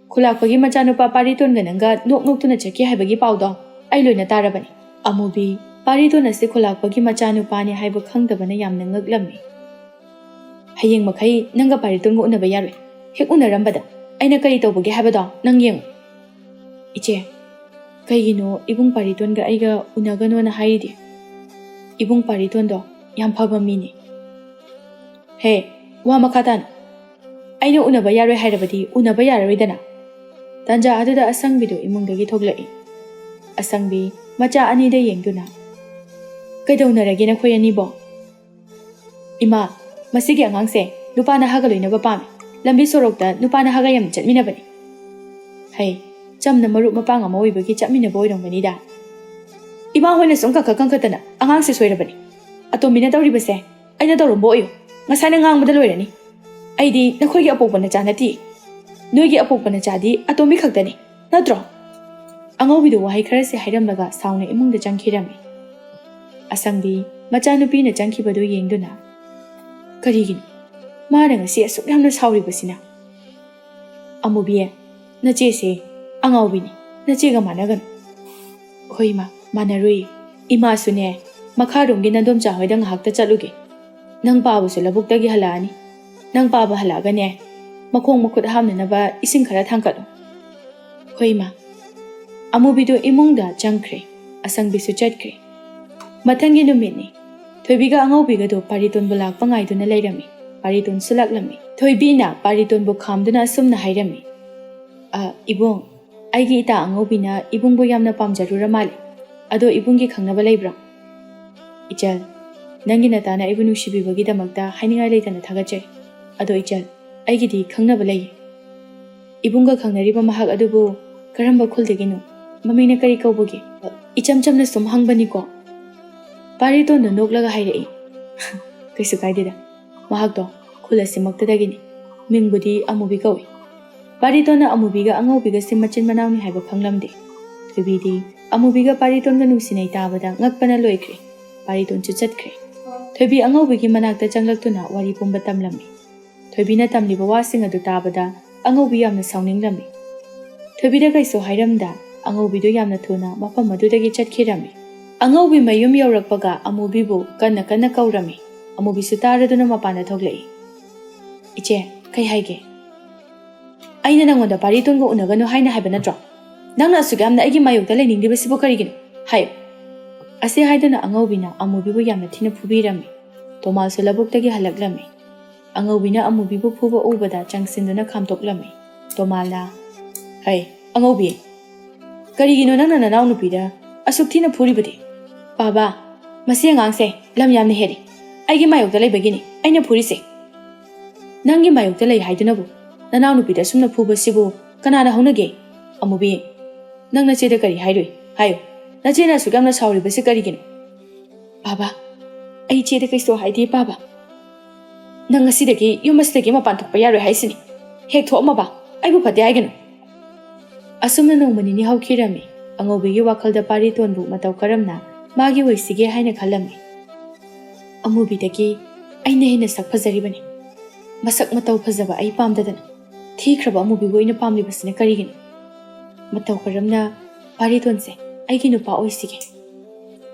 Khulakpagi machanupa paritonga nanga nok-noktuna chaki haibagi pawdo ai loina tarabani. Amubi paridona se khulakpagi machanupani haiba khangdabana yamna ngaklami. Hayeng makhai nanga paritonga unaba yaroi. Hek unarambada aina kari tawbagi haibado nang yeng. Ije kaigino ibung paritonga aiga unagano na haidi. Ibung paritondo yam phaba mini. He wa makatan aina unaba yaroi hairabadi unaba yararoidana. Tanja aduda asangbidu imungdagi thoglai. Asangbi macha anida yengduna. Kaidaunarage na khoy anibo. Ima masigi angangse nupana haga loinaba pami. Lambi sorokta nupana haga yam chatminabani. Hai chamna marup mapang ama oibagi chatminaba oirongbanida. Ima hoina songka kakangkatana angangse soirabani. Atomina tawribase aina tawrombo oyo. Ngasana ngangbada loirani. Aidi nakhoygi apokpana chanati. Noigi apokpana chadi atomi khaktani. Natro. Angaubidu wahai kharase hairamlaga sauna imungda changkhirami. Asangbi machanupina changkhibadu yengduna. Karigino mara ngasi asuk yamna sauribasina. Amubi nachese angaubini nachega managan. Hoima manarui ima sune makharumgi nandom chahoida ngahakta chaluge. Nang pabusu labuktagi halani. Nang paba halagane makhong makhut hamnanaba ising khara thangkalo. Hoima amubidu imungda changkhre asangbisu chatkre. Mathangi numitni thoibiga angaubiga do pariton bulak pangaiduna leirami. ꯄꯥꯔꯤꯇꯣꯟ ꯁꯨꯂꯛꯂꯝꯃꯤ꯫ ꯊꯣꯏꯕꯤꯅ ꯄꯥꯔꯤꯇꯣꯟꯕꯨ ꯈꯥꯝꯗꯨꯅ ꯑꯁꯨꯝꯅ ꯍꯥꯏꯔꯝꯃꯤ, ꯏꯕꯨꯡ, ꯑꯩꯒꯤ ꯏꯇꯥ ꯑꯉꯧꯕꯤꯅ ꯏꯕꯨꯡꯕꯨ ꯌꯥꯝꯅ ꯄꯥꯝꯖꯔꯨꯔ ꯃꯥꯜꯂꯦ꯫ ꯑꯗꯣ ꯏꯕꯨꯡꯒꯤ ꯈꯪꯅꯕ ꯂꯩꯕ꯭ꯔꯥ? ꯏꯆꯜ, ꯅꯪꯒꯤ ꯅꯇꯥꯅ ꯑꯩꯕꯨ ꯅꯨꯡꯁꯤꯕꯤꯕꯒꯤꯗꯃꯛꯇ ꯍꯥꯏꯅꯤꯡꯉꯥꯏ ꯂꯩꯇꯅ ꯊꯥꯒꯠꯆꯔꯤ꯫ ꯑꯗꯣ ꯏꯆꯜ, ꯑꯩꯒꯤꯗꯤ ꯈꯪꯅꯕ ꯂꯩꯌꯦ꯫ ꯏꯕꯨꯡꯒ ꯈꯪꯅꯔꯤꯕ ꯃꯍꯥꯛ ꯑꯗꯨꯕꯨ ꯀꯔꯝꯕ ꯈꯨꯜꯗꯒꯤꯅꯣ? ꯃꯃꯤꯡꯅ ꯀꯔꯤ ꯀꯧꯕꯒꯦ? ꯏꯆꯝ ꯆꯝꯅ ꯁꯨꯝ ꯍꯪꯕꯅꯤꯀꯣ꯫ ꯄꯥꯔꯤꯇꯣꯟꯗꯣ ꯅꯣꯛꯂꯒ ꯍꯥꯏꯔꯛꯏ, ꯀꯩꯁꯨ ꯀꯥꯏꯗꯦꯗ, ꯃꯍꯥꯛꯇꯣ ꯈꯨꯜ ꯑꯁꯤꯃꯛꯇꯗꯒꯤꯅꯤ, ꯃꯤꯡꯕꯨꯗꯤ ꯑꯃꯨꯕꯤ ꯀꯧꯏ꯫ ꯄꯥꯔꯤꯇꯣꯟꯅ ꯑꯃꯨꯕꯤꯒ ꯑꯉꯧꯕꯤꯒꯁꯤ ꯃꯆꯤꯟ ꯃꯅꯥꯎꯅꯤ ꯍꯥꯏꯕ ꯈꯪꯂꯝꯗꯦ꯫ ꯊꯣꯏꯕꯤꯗꯤ ꯑꯃꯨꯕꯤꯒ ꯄꯥꯔꯤꯇꯣꯟꯒ ꯅꯨꯡꯁꯤꯅꯩ ꯇꯥꯕꯗ ꯉꯛꯄꯅ ꯂꯣꯏꯈ꯭ꯔꯦ꯫ ꯄꯥꯔꯤꯇꯣꯟꯁꯨ ꯆꯠꯈ꯭ꯔꯦ꯫ ꯊꯣꯏꯕꯤ ꯑꯉꯧꯕꯤꯒꯤ ꯃꯅꯥꯛꯇ ꯆꯪꯂꯛꯇꯨꯅ ꯋꯥꯔꯤ ꯄꯨꯝꯕ ꯇꯝꯂꯝꯃꯤ꯫ ꯊꯣꯏꯕꯤꯅ ꯇꯝꯂꯤꯕ ꯋꯥꯁꯤꯡ ꯑꯗꯨ ꯇꯥꯕꯗ ꯑꯉꯧꯕꯤ ꯌꯥꯝꯅ ꯁꯥꯎꯅꯤꯡꯂꯝꯃꯤ꯫ ꯊꯣꯏꯕꯤꯗ ꯀꯩꯁꯨ ꯍꯥꯏꯔꯝꯗ ꯑꯉꯧꯕꯤꯗꯨ ꯌꯥꯝꯅ ꯊꯨꯅ ꯃꯐꯝ ꯑꯗꯨꯗꯒꯤ ꯆꯠꯈꯤꯔꯝꯃꯤ꯫ ꯑꯉꯧꯕꯤ ꯃꯌꯨꯝ ꯌꯧꯔꯛꯄꯒ ꯑꯃꯨꯕꯤꯕꯨ ꯀꯟꯅ ꯀꯟꯅ ꯀꯧꯔꯝꯃꯤ꯫ ꯑꯃꯨꯕꯤꯁꯨ ꯇꯥꯔꯗꯨꯅ ꯃꯄꯥꯟꯗ ꯊꯣꯛꯂꯛꯏ꯫ ꯏꯆꯦ, ꯀꯩ ꯍꯥꯏꯒꯦ? ꯑꯩꯅ ꯅꯪꯉꯣꯟꯗ ꯄꯥꯔꯤꯇꯣꯟꯒ ꯎꯅꯒꯅꯨ ꯍꯥꯏꯅ ꯍꯥꯏꯕ ꯅꯠꯇ꯭ꯔꯣ? ꯅꯪꯅ ꯑꯁꯨꯛ ꯌꯥꯝꯅ ꯑꯩꯒꯤ ꯃꯥꯌꯣꯛꯇ ꯂꯩꯅꯤꯡꯂꯤꯕꯁꯤꯕꯨ ꯀꯔꯤꯒꯤꯅꯣ? ꯍꯥꯏꯌꯨ꯫ ꯑꯁꯤ ꯍꯥꯏꯗꯨꯅ ꯑꯉꯧꯕꯤꯅ ꯑꯃꯨꯕꯤꯕꯨ ꯌꯥꯝꯅ ꯊꯤꯅ ꯐꯨꯕꯤꯔꯝꯃꯤ꯫ ꯇꯣꯃꯥꯜꯁꯨ ꯂꯧꯕꯨꯛꯇꯒꯤ ꯍꯜꯂꯛꯂꯝꯃꯤ꯫ ꯑꯉꯧꯕꯤꯅ ꯑꯃꯨꯕꯤꯕꯨ ꯐꯨꯕ ꯎꯕꯗ ꯆꯪꯁꯤꯟꯗꯨꯅ ꯈꯥꯝꯇꯣꯛꯂꯝꯃꯤ꯫ ꯇꯣꯃꯥꯜꯅ, ꯍꯩ ꯑꯉꯧꯕꯤ, ꯀꯔꯤꯒꯤꯅꯣ ꯅꯪꯅ ꯅꯅꯥꯎ ꯅꯨꯄꯤꯗ ꯑꯁꯨꯛ ꯊꯤꯅ ꯐꯨꯔꯤꯕꯗꯤ? ꯕꯥꯕꯥ, ꯃꯁꯤ ꯑꯉꯥꯡꯁꯦ ꯂꯝ ꯌꯥꯝꯅ ꯍꯦꯜꯂꯤ꯫ ꯑꯩꯒꯤ ꯃꯥꯌꯣꯛꯇ ꯂꯩꯕꯒꯤꯅꯤ ꯑꯩꯅ ꯐꯨꯔꯤꯁꯦ꯫ ꯅꯪꯒꯤ ꯃꯥꯌꯣꯛꯇ ꯂꯩ ꯍꯥꯏꯗꯨꯅꯕꯨ ꯅꯅꯥꯎ ꯅꯨꯄꯤꯗ ꯑꯁꯨꯝꯅ ꯐꯨꯕꯁꯤꯕꯨ ꯀꯅꯥꯅ ꯍꯧꯅꯒꯦ? ꯑꯃꯨꯕꯤ, ꯅꯪ ꯅꯆꯦꯗ ꯀꯔꯤ ꯍꯥꯏꯔꯨꯏ? ꯍꯥꯏꯌꯨ, ꯅꯆꯦꯅ ꯑꯁꯨꯛ ꯌꯥꯝꯅ ꯁꯥꯎꯔꯤꯕꯁꯤ ꯀꯔꯤꯒꯤꯅꯣ? ꯕꯥꯕꯥ, ꯑꯩ ꯏꯆꯦꯗ ꯀꯩꯁꯨ ꯍꯥꯏꯗꯦ ꯕꯥꯕꯥ꯫ ꯅꯪ ꯉꯁꯤꯗꯒꯤ ꯌꯨꯝ ꯑꯁꯤꯗꯒꯤ ꯃꯄꯥꯟ ꯊꯣꯛꯄ ꯌꯥꯔꯣꯏ ꯍꯥꯏꯁꯤꯅꯤ꯫ ꯍꯦꯛ ꯊꯣꯛꯑꯝꯃꯕ ꯑꯩꯕꯨ ꯐꯠꯇꯦ ꯍꯥꯏꯒꯅꯨ꯫ ꯑꯁꯨꯝꯅ ꯅꯣꯡꯃ ꯅꯤꯅꯤ ꯍꯧꯈꯤꯔꯝꯃꯤ꯫ ꯑꯉꯧꯕꯤꯒꯤ ꯋꯥꯈꯜꯗ ꯄꯥꯔꯤꯇꯣꯟꯕꯨ ꯃꯇꯧ ꯀꯔꯝꯅ ꯃꯥꯒꯤ ꯑꯣꯏꯁꯤꯒꯦ ꯍꯥꯏꯅ ꯈꯜꯂꯝꯃꯤ꯫ ꯑꯃꯨꯕꯤꯗꯒꯤ ꯑꯩꯅ ꯍꯦꯟꯅ ꯁꯛ ꯐꯖꯔꯤꯕꯅꯤ꯫ ꯃꯁꯛ ꯃꯇꯧ ꯐꯖꯕ ꯑꯩ ꯄꯥꯝꯗꯗꯅ ꯊꯤꯈ꯭ꯔꯕ ꯑꯃꯨꯕꯤꯕꯨ ꯑꯩꯅ ꯄꯥꯝꯂꯤꯕꯁꯤꯅ ꯀꯔꯤꯒꯤꯅꯣ? ꯃꯇꯧ ꯀꯔꯝꯅ ꯄꯥꯔꯤꯇꯣꯟꯁꯦ ꯑꯩꯒꯤ ꯅꯨꯄꯥ ꯑꯣꯏꯁꯤꯒꯦ?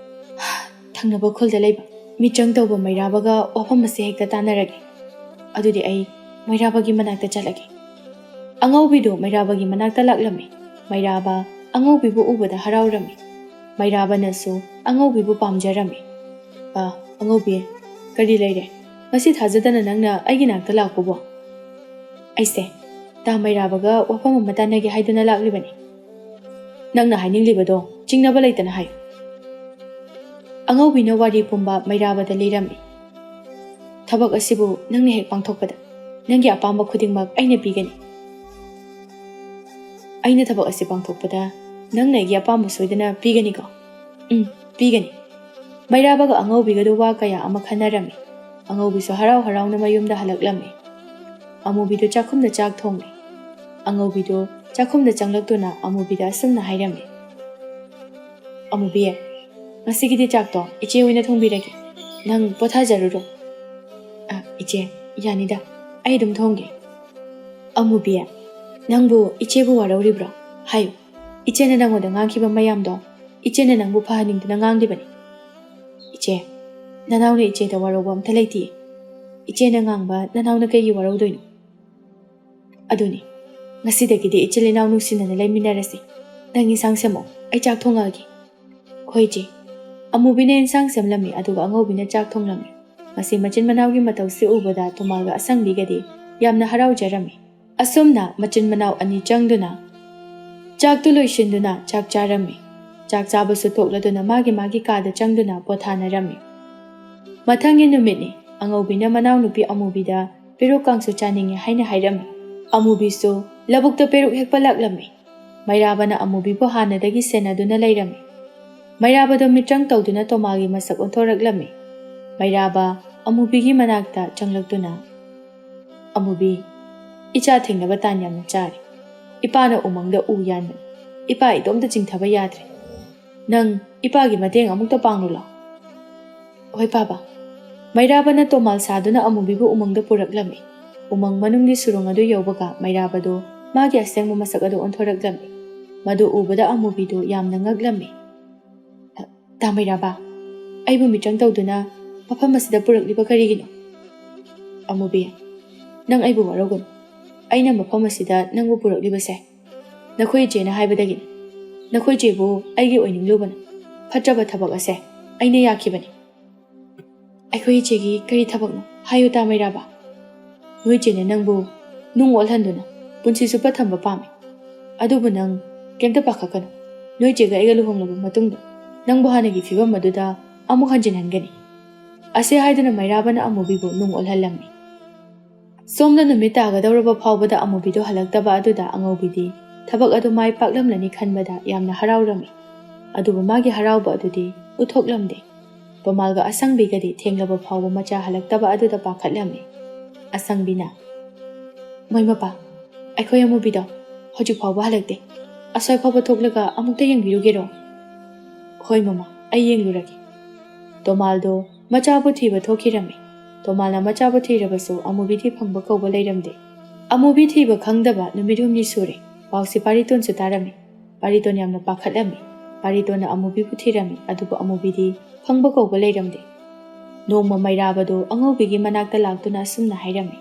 ꯊꯪꯅꯕ ꯈꯨꯜꯗ ꯂꯩꯕ ꯃꯤꯆꯪ ꯇꯧꯕ ꯃꯩꯔꯥꯕꯒ ꯋꯥꯐꯝ ꯑꯁꯤ ꯍꯦꯛꯇ ꯇꯥꯟꯅꯔꯒꯦ꯫ ꯑꯗꯨꯗꯤ ꯑꯩ ꯃꯩꯔꯥꯕꯒꯤ ꯃꯅꯥꯛꯇ ꯆꯠꯂꯒꯦ꯫ ꯑꯉꯧꯕꯤꯗꯨ ꯃꯩꯔꯥꯕꯒꯤ ꯃꯅꯥꯛꯇ ꯂꯥꯛꯂꯝꯃꯤ꯫ ꯃꯩꯔꯥꯕ ꯑꯉꯧꯕꯤꯕꯨ ꯎꯕꯗ ꯍꯔꯥꯎꯔꯝꯃꯤ꯫ ꯃꯩꯔꯥꯕꯅꯁꯨ ꯑꯉꯧꯕꯤꯕꯨ ꯄꯥꯝꯖꯔꯝꯃꯤ꯫ ꯑꯉꯧꯕꯤ, ꯀꯔꯤ ꯂꯩꯔꯦ? ꯉꯁꯤ ꯊꯥꯖꯗꯅ ꯅꯪꯅ ꯑꯩꯒꯤ ꯅꯥꯛꯇ ꯂꯥꯛꯄꯕꯣ? ꯑꯩꯁꯦ ꯇꯥ ꯃꯩꯔꯥꯕꯒ ꯋꯥꯐꯝ ꯑꯃ ꯇꯥꯟꯅꯒꯦ ꯍꯥꯏꯗꯨꯅ ꯂꯥꯛꯂꯤꯕꯅꯤ꯫ ꯅꯪꯅ ꯍꯥꯏꯅꯤꯡꯂꯤꯕꯗꯣ ꯆꯤꯡꯅꯕ ꯂꯩꯇꯅ ꯍꯥꯏꯌꯨ꯫ ꯑꯉꯧꯕꯤꯅ ꯋꯥꯔꯤ ꯄꯨꯝꯕ ꯃꯩꯔꯥꯕꯗ ꯂꯤꯔꯝꯃꯤ꯫ ꯊꯕꯛ ꯑꯁꯤꯕꯨ ꯅꯪꯅ ꯍꯦꯛ ꯄꯥꯡꯊꯣꯛꯄꯗ ꯅꯪꯒꯤ ꯑꯄꯥꯝꯕ ꯈꯨꯗꯤꯡꯃꯛ ꯑꯩꯅ ꯄꯤꯒꯅꯤ꯫ ꯑꯩꯅ ꯊꯕꯛ ꯑꯁꯤ ꯄꯥꯡꯊꯣꯛꯄꯗ ꯅꯪꯅ ꯑꯩꯒꯤ ꯑꯄꯥꯝꯕ ꯁꯣꯏꯗꯅ ꯄꯤꯒꯅꯤꯀꯣ? ꯄꯤꯒꯅꯤ꯫ ꯃꯩꯔꯥꯕꯒ ꯑꯉꯧꯕꯤꯒꯗꯨ ꯋꯥ ꯀꯌా ꯑꯃ ꯈꯟꯅꯔꯝꯃꯤ꯫ ꯑꯉꯧꯕꯤꯁꯨ ꯍꯔꯥꯎ ꯍꯔꯥꯎꯅ ꯃꯌꯨꯝꯗ ꯍꯜꯂꯛꯂꯝꯃꯤ꯫ ꯑꯃꯨꯕꯤꯗꯨ ꯆꯥꯛꯈꯨꯝꯗ ꯆꯥꯛ ꯊꯣꯡꯂꯤ꯫ ꯑꯉꯧꯕꯤꯗꯨ ꯆꯥꯛꯈꯨꯝꯗ ꯆꯪꯂꯛꯇꯨꯅ ꯑꯃꯨꯕꯤꯗ ꯑꯁꯨꯝꯅ ꯍꯥꯏꯔꯝꯃꯤ꯫ ꯑꯃꯨꯕꯤ, ꯉꯁꯤꯒꯤꯗꯤ ꯆꯥꯛꯇꯣ ꯏꯆꯦ ꯑꯣꯏꯅ ꯊꯣꯡꯕꯤꯔꯒꯦ, ꯅꯪ ꯄꯣꯊꯥꯖꯔꯨꯔꯣ꯫ ꯏꯆꯦ, ꯌꯥꯅꯤꯗ, ꯑꯩ ꯑꯗꯨꯝ ꯊꯣꯡꯒꯦ꯫ ꯑꯃꯨꯕꯤ, ꯅꯪꯕꯨ ꯏꯆꯦꯕꯨ ꯋꯥꯔꯧꯔꯤꯕ꯭ꯔꯣ? ꯍꯥꯏꯌꯨ, ꯏꯆꯦꯅ ꯅꯪꯉꯣꯟꯗ ꯉꯥꯡꯈꯤꯕ ꯃꯌꯥꯝꯗꯣ ꯏꯆꯦꯅ ꯅꯪꯕꯨ ꯐꯍꯟꯅꯤꯡꯗꯨꯅ ꯉꯥꯡꯂꯤꯕꯅꯤ꯫ ꯏꯆꯦ, ꯅꯅꯥꯎꯅ ꯏꯆꯦꯗ ꯋꯥꯔꯧꯕ ꯑꯝꯇ ꯂꯩꯇꯤꯌꯦ꯫ ꯏꯆꯦꯅ ꯉꯥꯡꯕ ꯅꯅꯥꯎꯅ ꯀꯩꯒꯤ ꯋꯥꯔꯧꯗꯣꯏꯅꯣ? ꯑꯗꯨꯅꯤ, ꯉꯁꯤꯗꯒꯤꯗꯤ ꯏꯆꯤꯜ ꯏꯅꯥꯎ ꯅꯨꯡꯁꯤꯅꯅ ꯂꯩꯃꯤꯟꯅꯔꯁꯤ꯫ ꯅꯪ ꯏꯟꯁꯥꯡ ꯁꯦꯝꯃꯣ, ꯑꯩ ꯆꯥꯛ ꯊꯣꯡꯉꯛꯑꯒꯦ꯫ ꯍꯣꯏ ꯏꯆꯦ꯫ ꯑꯃꯨꯕꯤꯅ ꯏꯟꯁꯥꯡ ꯁꯦꯝꯂꯝꯃꯤ ꯑꯗꯨꯒ ꯑꯉꯧꯕꯤꯅ ꯆꯥꯛ ꯊꯣꯡꯂꯝꯃꯤ꯫ ꯉꯁꯤ ꯃꯆꯤꯟ ꯃꯅꯥꯎꯒꯤ ꯃꯇꯧꯁꯤ ꯎꯕꯗ ꯇꯣꯃꯥꯜꯒ ꯑꯁꯪꯕꯤꯒꯗꯤ ꯌꯥꯝꯅ ꯍꯔꯥꯎꯖꯔꯝꯃꯤ꯫ ꯑꯁꯨꯝꯅ ꯃꯆꯤꯟ ꯃꯅꯥꯎ ꯑꯅꯤ ꯆꯪꯗꯨꯅ ꯆꯥꯛꯇꯨ ꯂꯣꯏꯁꯤꯟꯗꯨꯅ ꯆꯥꯛ ꯆꯥꯔꯝꯃꯤ꯫ ꯆꯥꯛ ꯆꯥꯕꯁꯨ ꯇꯣꯛꯂꯗꯨꯅ ꯃꯥꯒꯤ ꯀꯥꯗ ꯆꯪꯗꯨꯅ ꯄꯣꯊꯥꯅꯔꯝꯃꯤ꯫ ꯃꯊꯪꯒꯤ ꯅꯨꯃꯤꯠꯅꯤ꯫ ꯑꯉꯧꯕꯤꯅ ꯃꯅꯥꯎꯅꯨꯄꯤ ꯑꯃꯨꯕꯤꯗ ꯄꯦꯔꯨꯛ ꯀꯥꯡꯁꯨ ꯆꯥꯅꯤꯡꯉꯤ ꯍꯥꯏꯅ ꯍꯥꯏꯔꯝꯃꯤ꯫ ꯑꯃꯨꯕꯤꯁꯨ ꯂꯧꯕꯨꯛꯇ ꯄꯦꯔꯨꯛ ꯍꯦꯛꯄ ꯂꯥꯛꯂꯝꯃꯤ꯫ ꯃꯩꯔꯥꯕꯅ ꯑꯃꯨꯕꯤꯕꯨ ꯍꯥꯟꯅꯗꯒꯤ ꯁꯦꯟꯅꯗꯨꯅ ꯂꯩꯔꯝꯃꯤ꯫ ꯃꯩꯔꯥꯕꯗꯣ ꯃꯤꯇ꯭ꯔꯪ ꯇꯧꯗꯨꯅ ꯇꯣꯃꯥꯜꯒꯤ ꯃꯁꯛ ꯑꯣꯟꯊꯣꯔꯛꯂꯝꯃꯤ꯫ ꯃꯩꯔꯥꯕ ꯑꯃꯨꯕꯤꯒꯤ ꯃꯅꯥꯛꯇ ꯆꯪꯂꯛꯇꯨꯅ, ꯑꯃꯨꯕꯤ, ꯏꯆꯥ ꯊꯦꯡꯅꯕ ꯇꯥꯟ ꯌꯥꯝꯅ ꯆꯥꯔꯦ꯫ ꯏꯄꯥꯅ ꯎꯃꯪꯗ ꯎ ꯌꯥꯟꯕꯅꯤ꯫ ꯏꯄꯥ ꯏꯇꯣꯝꯇ ꯆꯤꯡꯊꯕ ꯌꯥꯗ꯭ꯔꯦ꯫ ꯅꯪ ꯏꯄꯥꯒꯤ ꯃꯇꯦꯡ ꯑꯃꯨꯛꯇ ꯄꯥꯡꯂꯨ ꯂꯥꯎ꯫ ꯍꯣꯏ ꯕꯥꯕꯥ꯫ ꯃꯩꯔꯥꯕꯅ ꯇꯣꯃꯥꯜ ꯁꯥꯗꯨꯅ ꯑꯃꯨꯕꯤꯕꯨ ꯎꯃꯪꯗ ꯄꯨꯔꯛꯂꯝꯃꯤ꯫ ꯎꯃꯪ ꯃꯅꯨꯡꯒꯤ ꯁꯨꯔꯨꯡ ꯑꯗꯨ ꯌꯧꯕꯒ ꯃꯩꯔꯥꯕꯗꯨ ꯃꯥꯒꯤ ꯑꯁꯦꯡꯕ ꯃꯁꯛ ꯑꯗꯨ ꯑꯣꯟꯊꯣꯔꯛꯂꯝꯃꯤ꯫ ꯃꯗꯨ ꯎꯕꯗ ꯑꯃꯨꯕꯤꯗꯨ ꯌꯥꯝꯅ ꯉꯛꯂꯝꯃꯤ꯫ ꯇꯥ ꯃꯩꯔꯥꯕ, ꯑꯩꯕꯨ ꯃꯤꯇ꯭ꯔꯪ ꯇꯧꯗꯨꯅ ꯃꯐꯝ ꯑꯁꯤꯗ ꯄꯨꯔꯛꯂꯤꯕ ꯀꯔꯤꯒꯤꯅꯣ? ꯑꯃꯨꯕꯤ, ꯅꯪ ꯑꯩꯕꯨ ꯋꯥꯔꯧꯒꯅꯨ꯫ ꯑꯩꯅ ꯃꯐꯝ ꯑꯁꯤꯗ ꯅꯪꯕꯨ ꯄꯨꯔꯛꯂꯤꯕꯁꯦ ꯅꯈꯣꯏ ꯏꯆꯦꯅ ꯍꯥꯏꯕꯗꯒꯤꯅꯤ꯫ ꯅꯈꯣꯏ ꯏꯆꯦꯕꯨ ꯑꯩꯒꯤ ꯑꯣꯏꯅꯤꯡꯂꯨꯕꯅ ꯐꯠꯇ꯭ꯔꯕ ꯊꯕꯛ ꯑꯁꯦ ꯑꯩꯅ ꯌꯥꯈꯤꯕꯅꯤ꯫ ꯑꯩꯈꯣꯏ ꯏꯆꯦꯒꯤ ꯀꯔꯤ ꯊꯕꯛꯅꯣ ꯍꯥꯏꯌꯨ ꯇꯥ ꯃꯩꯔꯥꯕ꯫ ꯅꯣꯏ ꯆꯦꯅ ꯅꯪꯕꯨ ꯅꯨꯡ ꯑꯣꯜꯍꯟꯗꯨꯅ ꯄꯨꯟꯁꯤ ꯆꯨꯞꯄ ꯊꯝꯕ ꯄꯥꯝꯃꯤ ꯑꯗꯨꯕꯨ ꯅꯪ ꯀꯩꯝꯇ ꯄꯥꯈꯠꯀꯅꯨ ꯅꯣꯏ ꯆꯦꯒ ꯑꯩꯒ ꯂꯨꯍꯣꯡꯂꯕ ꯃꯇꯨꯡꯗ ꯅꯪꯕꯨ ꯍꯥꯟꯅꯒꯤ ꯐꯤꯕꯝ ꯑꯗꯨꯗ ꯑꯃꯨꯛ ꯍꯟꯖꯤꯟꯍꯟꯒꯅꯤ ꯑꯁꯤ ꯍꯥꯏꯗꯨꯅ ꯃꯩꯔꯥꯕꯅ ꯑꯃꯨꯕꯤꯕꯨ ꯅꯨꯡ ꯑꯣꯜꯍꯜꯂꯝꯃꯤ ꯁꯣꯝꯗ ꯅꯨꯃꯤꯠ ꯇꯥꯒꯗꯧꯔꯕ ꯐꯥꯎꯕꯗ ꯑꯃꯨꯕꯤꯗꯣ ꯍꯜꯂꯛꯇꯕ ꯑꯗꯨꯗ ꯑꯉꯧꯕꯤꯗꯤ ꯊꯕꯛ ꯑꯗꯨ ꯃꯥꯏ ꯄꯥꯛꯂꯝꯂꯅꯤ ꯈꯟꯕꯗ ꯌꯥꯝꯅ ꯍꯔꯥꯎꯔꯝꯃꯤ ꯑꯗꯨꯕꯨ ꯃꯥꯒꯤ ꯍꯔꯥꯎꯕ ꯑꯗꯨꯗꯤ ꯎꯠꯊꯣꯛꯂꯝꯗꯦ ꯇꯣꯃꯥꯜꯒ ꯑꯁꯪꯕꯤꯒꯗꯤ ꯊꯦꯡꯂꯕ ꯐꯥꯎꯕ ꯃꯆꯥ ꯍꯜꯂꯛꯇꯕ ꯑꯗꯨꯗ ꯄꯥꯈꯠꯂꯝꯃꯤ ꯑꯁꯪꯕꯤꯅ ꯃꯣꯏ ꯃꯄꯥ ꯑꯩꯈꯣꯏ ꯑꯃꯨꯕꯤꯗꯣ ꯍꯧꯖꯤꯛ ꯐꯥꯎꯕ ꯍꯜꯂꯛꯇꯦ ꯑꯁ꯭ꯋꯥꯏ ꯐꯥꯎꯕ ꯊꯣꯛꯂꯒ ꯑꯃꯨꯛꯇ ꯌꯦꯡꯕꯤꯔꯨꯒꯦꯔꯣ ꯍꯣꯏ ꯃꯃꯥ ꯑꯩ ꯌꯦꯡꯂꯨꯔꯒꯦ ꯇꯣꯃꯥꯜꯗꯣ ꯃꯆꯥꯕꯨ ꯊꯤꯕ ꯊꯣꯛꯈꯤꯔꯝꯃꯤ ꯇꯣꯃꯥꯜꯅ ꯃꯆꯥꯕꯨ ꯊꯤꯔꯕꯁꯨ ꯑꯃꯨꯕꯤꯗꯤ ꯐꯪꯕ ꯀꯧꯕ ꯂꯩꯔꯝꯗꯦ ꯑꯃꯨꯕꯤ ꯊꯤꯕ ꯈꯪꯗꯕ ꯅꯨꯃꯤꯠ 2 ꯁꯨꯔꯦ ꯄꯥꯎꯁꯤ ꯄꯥꯔꯤꯇꯣꯟꯁꯨ ꯇꯥꯔꯝꯃꯤ ꯄꯥꯔꯤꯇꯣꯟ ꯌꯥꯝꯅ ꯄꯥꯈꯠꯂꯝꯃꯤ ꯄꯥꯔꯤꯇꯣꯟꯅ ꯑꯃꯨꯕꯤꯕꯨ ꯊꯤꯔꯝꯃꯤ ꯑꯗꯨꯕꯨ ꯑꯃꯨꯕꯤꯗꯤ ꯐꯪꯕ ꯀꯧꯕ ꯂꯩꯔꯝꯗꯦ ꯅꯣꯡꯃ ꯃꯩꯔꯥꯕꯗꯣ ꯑꯉꯧꯕꯤꯒꯤ ꯃꯅꯥꯛꯇ ꯂꯥꯛꯇꯨꯅ ꯑꯁꯨꯝꯅ ꯍꯥꯏꯔꯝꯃꯤ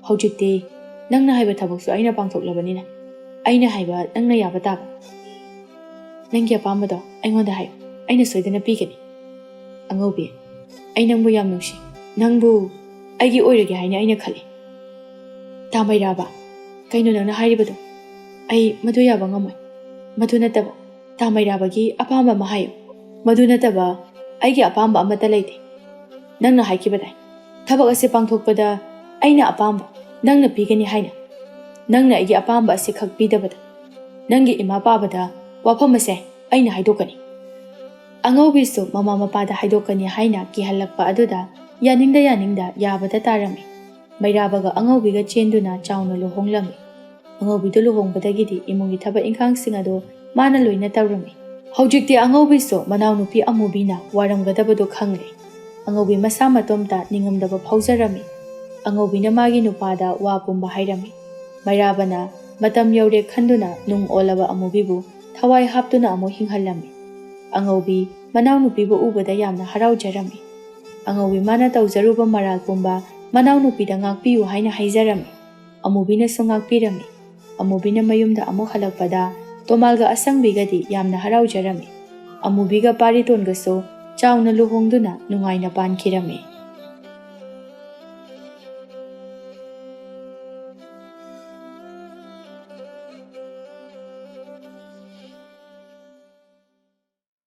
ꯍꯧꯖꯤꯛꯇꯤ ꯅꯪꯅ ꯍꯥꯏꯕ ꯊꯕꯛꯁꯨ ꯑꯩꯅ ꯄꯥꯡꯊꯣꯛꯂꯕꯅꯤꯅ ꯑꯩꯅ ꯍꯥꯏꯕ ꯅꯪꯅ ꯌꯥꯕ ताबा ꯅꯪꯒꯤ ꯑꯄꯥꯝꯕꯗꯣ ꯑꯩꯉꯣꯟꯗ ꯍꯥꯏꯌꯨ ꯑꯩꯅ ꯁꯣꯏꯗꯅ ꯄꯤꯒꯅꯤ ꯑꯉꯧꯕꯤ ꯑꯩ ꯅꯪꯕꯨ ꯌꯥꯝ ꯅꯨꯡꯁꯤ ꯅꯪꯕꯨ ꯑꯩꯒꯤ ꯑꯣꯏꯔꯒꯦ ꯍꯥꯏꯅ ꯑꯩꯅ ꯈꯜꯂꯤ ता ꯃꯩꯔꯥꯕ ꯀꯩꯅꯣ ꯅꯪꯅ ꯍꯥꯏꯔꯤꯕꯗꯣ ꯑꯩ ꯃꯗꯨ ꯌꯥꯕ ꯉꯝꯃꯣꯏ ꯃꯗꯨ ꯅꯠꯇꯕ ता ꯃꯩꯔꯥꯕꯒꯤ ꯑꯄꯥꯝꯕ ꯑꯃ ꯍꯥꯏꯌꯨ ꯃꯗꯨ ꯅꯠꯇꯕ ꯑꯩꯒꯤ ꯑꯄꯥꯝꯕ ꯑꯃꯠꯇ ꯂꯩꯇꯦ ꯅꯪꯅ ꯍꯥꯏꯈꯤꯕꯗꯥꯏ ꯊꯕꯛ ꯑꯁꯤ ꯄꯥꯡꯊꯣꯛꯄꯗ ꯑꯩꯅ ꯑꯄꯥꯝꯕ ꯅꯪꯅ ꯄꯤꯒꯅꯤ ꯍꯥꯏꯅ ꯅꯪꯅ ꯑꯩꯒꯤ ꯑꯄꯥꯝꯕ ꯑꯁꯤ ꯈꯛ ꯄꯤꯗꯕꯗ ꯅꯪꯒꯤ ꯏꯃꯥ ꯄꯥꯕꯗ ꯋꯥꯐꯝ ꯑꯁꯦ ꯑꯩꯅ ꯍꯥꯏꯗꯣꯛꯀꯅꯤ ꯑꯉꯧꯕꯤꯁꯨ ꯃꯃꯥ ꯃꯄꯥꯗ ꯍꯥꯏꯗꯣꯛꯀꯅꯤ ꯍꯥꯏꯅ ꯀꯤꯍꯜꯂꯛꯄ ꯑꯗꯨꯗ ꯌꯥꯅꯤꯡꯗ ꯌꯥꯕꯗ ꯇꯥꯔꯝꯃꯤ ꯃꯩꯔꯥꯕꯒ ꯑꯉꯧꯕꯤꯒ ꯆꯦꯟꯗꯨꯅ ꯆꯥꯎꯅ ꯂꯨꯍꯣꯡꯂꯝꯃꯤ ꯑꯉꯧꯕꯤꯗ ꯂꯨꯍꯣꯡꯕꯗꯒꯤꯗꯤ ꯏꯃꯨꯡꯒꯤ ꯊꯕꯛ ꯏꯪꯈꯥꯡꯁꯤꯡ ꯑꯗꯨ ꯃꯥꯅ ꯂꯣꯏꯅ ꯇꯧꯔꯝꯃꯤ ꯍꯧꯖꯤꯛꯇꯤ ꯑꯉꯧꯕꯤꯁꯨ ꯃꯅꯥꯎꯅꯨꯄꯤ ꯑꯃꯨꯕꯤꯅ ꯋꯥꯔꯝꯒꯗꯕꯗꯨ ꯈꯪꯂꯦ ꯑꯉꯧꯕꯤ ꯃꯁꯥ ꯃꯇꯣꯝꯇ ꯅꯤꯡꯉꯝꯗꯕ ꯐꯥꯎꯖꯔꯝꯃꯤ ꯑꯉꯧꯕꯤꯅ ꯃꯥꯒꯤ ꯅꯨꯄꯥꯗ ꯋꯥ ꯄꯨꯝꯕ ꯍꯥꯏꯔꯝꯃꯤ ꯃꯩꯔꯥꯕꯅ ꯃꯇꯝ ꯌꯧꯔꯦ ꯈꯟꯗꯨꯅ ꯅꯨꯡ ꯑꯣꯜꯂꯕ ꯑꯃꯨꯕꯤꯕꯨ ꯊꯋꯥꯏ ꯍꯥꯞꯇꯨꯅ ꯑꯃꯨꯛ ꯍꯤꯡꯍꯜꯂꯝꯃꯤ ꯑꯉꯧꯕꯤ ꯃꯅꯥꯎꯅꯨꯄꯤꯕꯨ ꯎꯕꯗ ꯌꯥꯝꯅ ꯍꯔꯥꯎꯖꯔꯝꯃꯤ ꯑꯉꯧꯕꯤ ꯃꯥꯅ ꯇꯧꯖꯔꯨꯕ ꯃꯔꯥꯜ ꯄꯨꯝꯕ ꯃꯅꯥꯎꯅꯨꯄꯤꯗ ꯉꯥꯛꯄꯤꯌꯨ ꯍꯥꯏꯅ ꯍꯥꯏꯖꯔꯝꯃꯤ ꯑꯃꯨꯕꯤꯅꯁꯨ ꯉꯥꯛꯄꯤꯔꯝꯃꯤ ꯑꯃꯨꯕꯤꯅ ꯃꯌꯨꯝꯗ ꯑꯃꯨꯛ ꯍꯜꯂꯛꯄꯗ ꯇꯣꯃꯥꯜꯒ ꯑꯁꯪꯕꯤꯒꯗꯤ ꯌꯥꯝꯅ ꯍꯔꯥꯎꯖꯔꯝꯃꯤ ꯑꯃꯨꯕꯤꯒ ꯄꯥꯔꯤꯇꯣꯟꯒꯁꯨ ꯆꯥꯎꯅ ꯂꯨꯍꯣꯡꯗꯨꯅ ꯅꯨꯡꯉꯥꯏꯅ ꯄꯥꯟꯈꯤꯔꯝꯃꯤ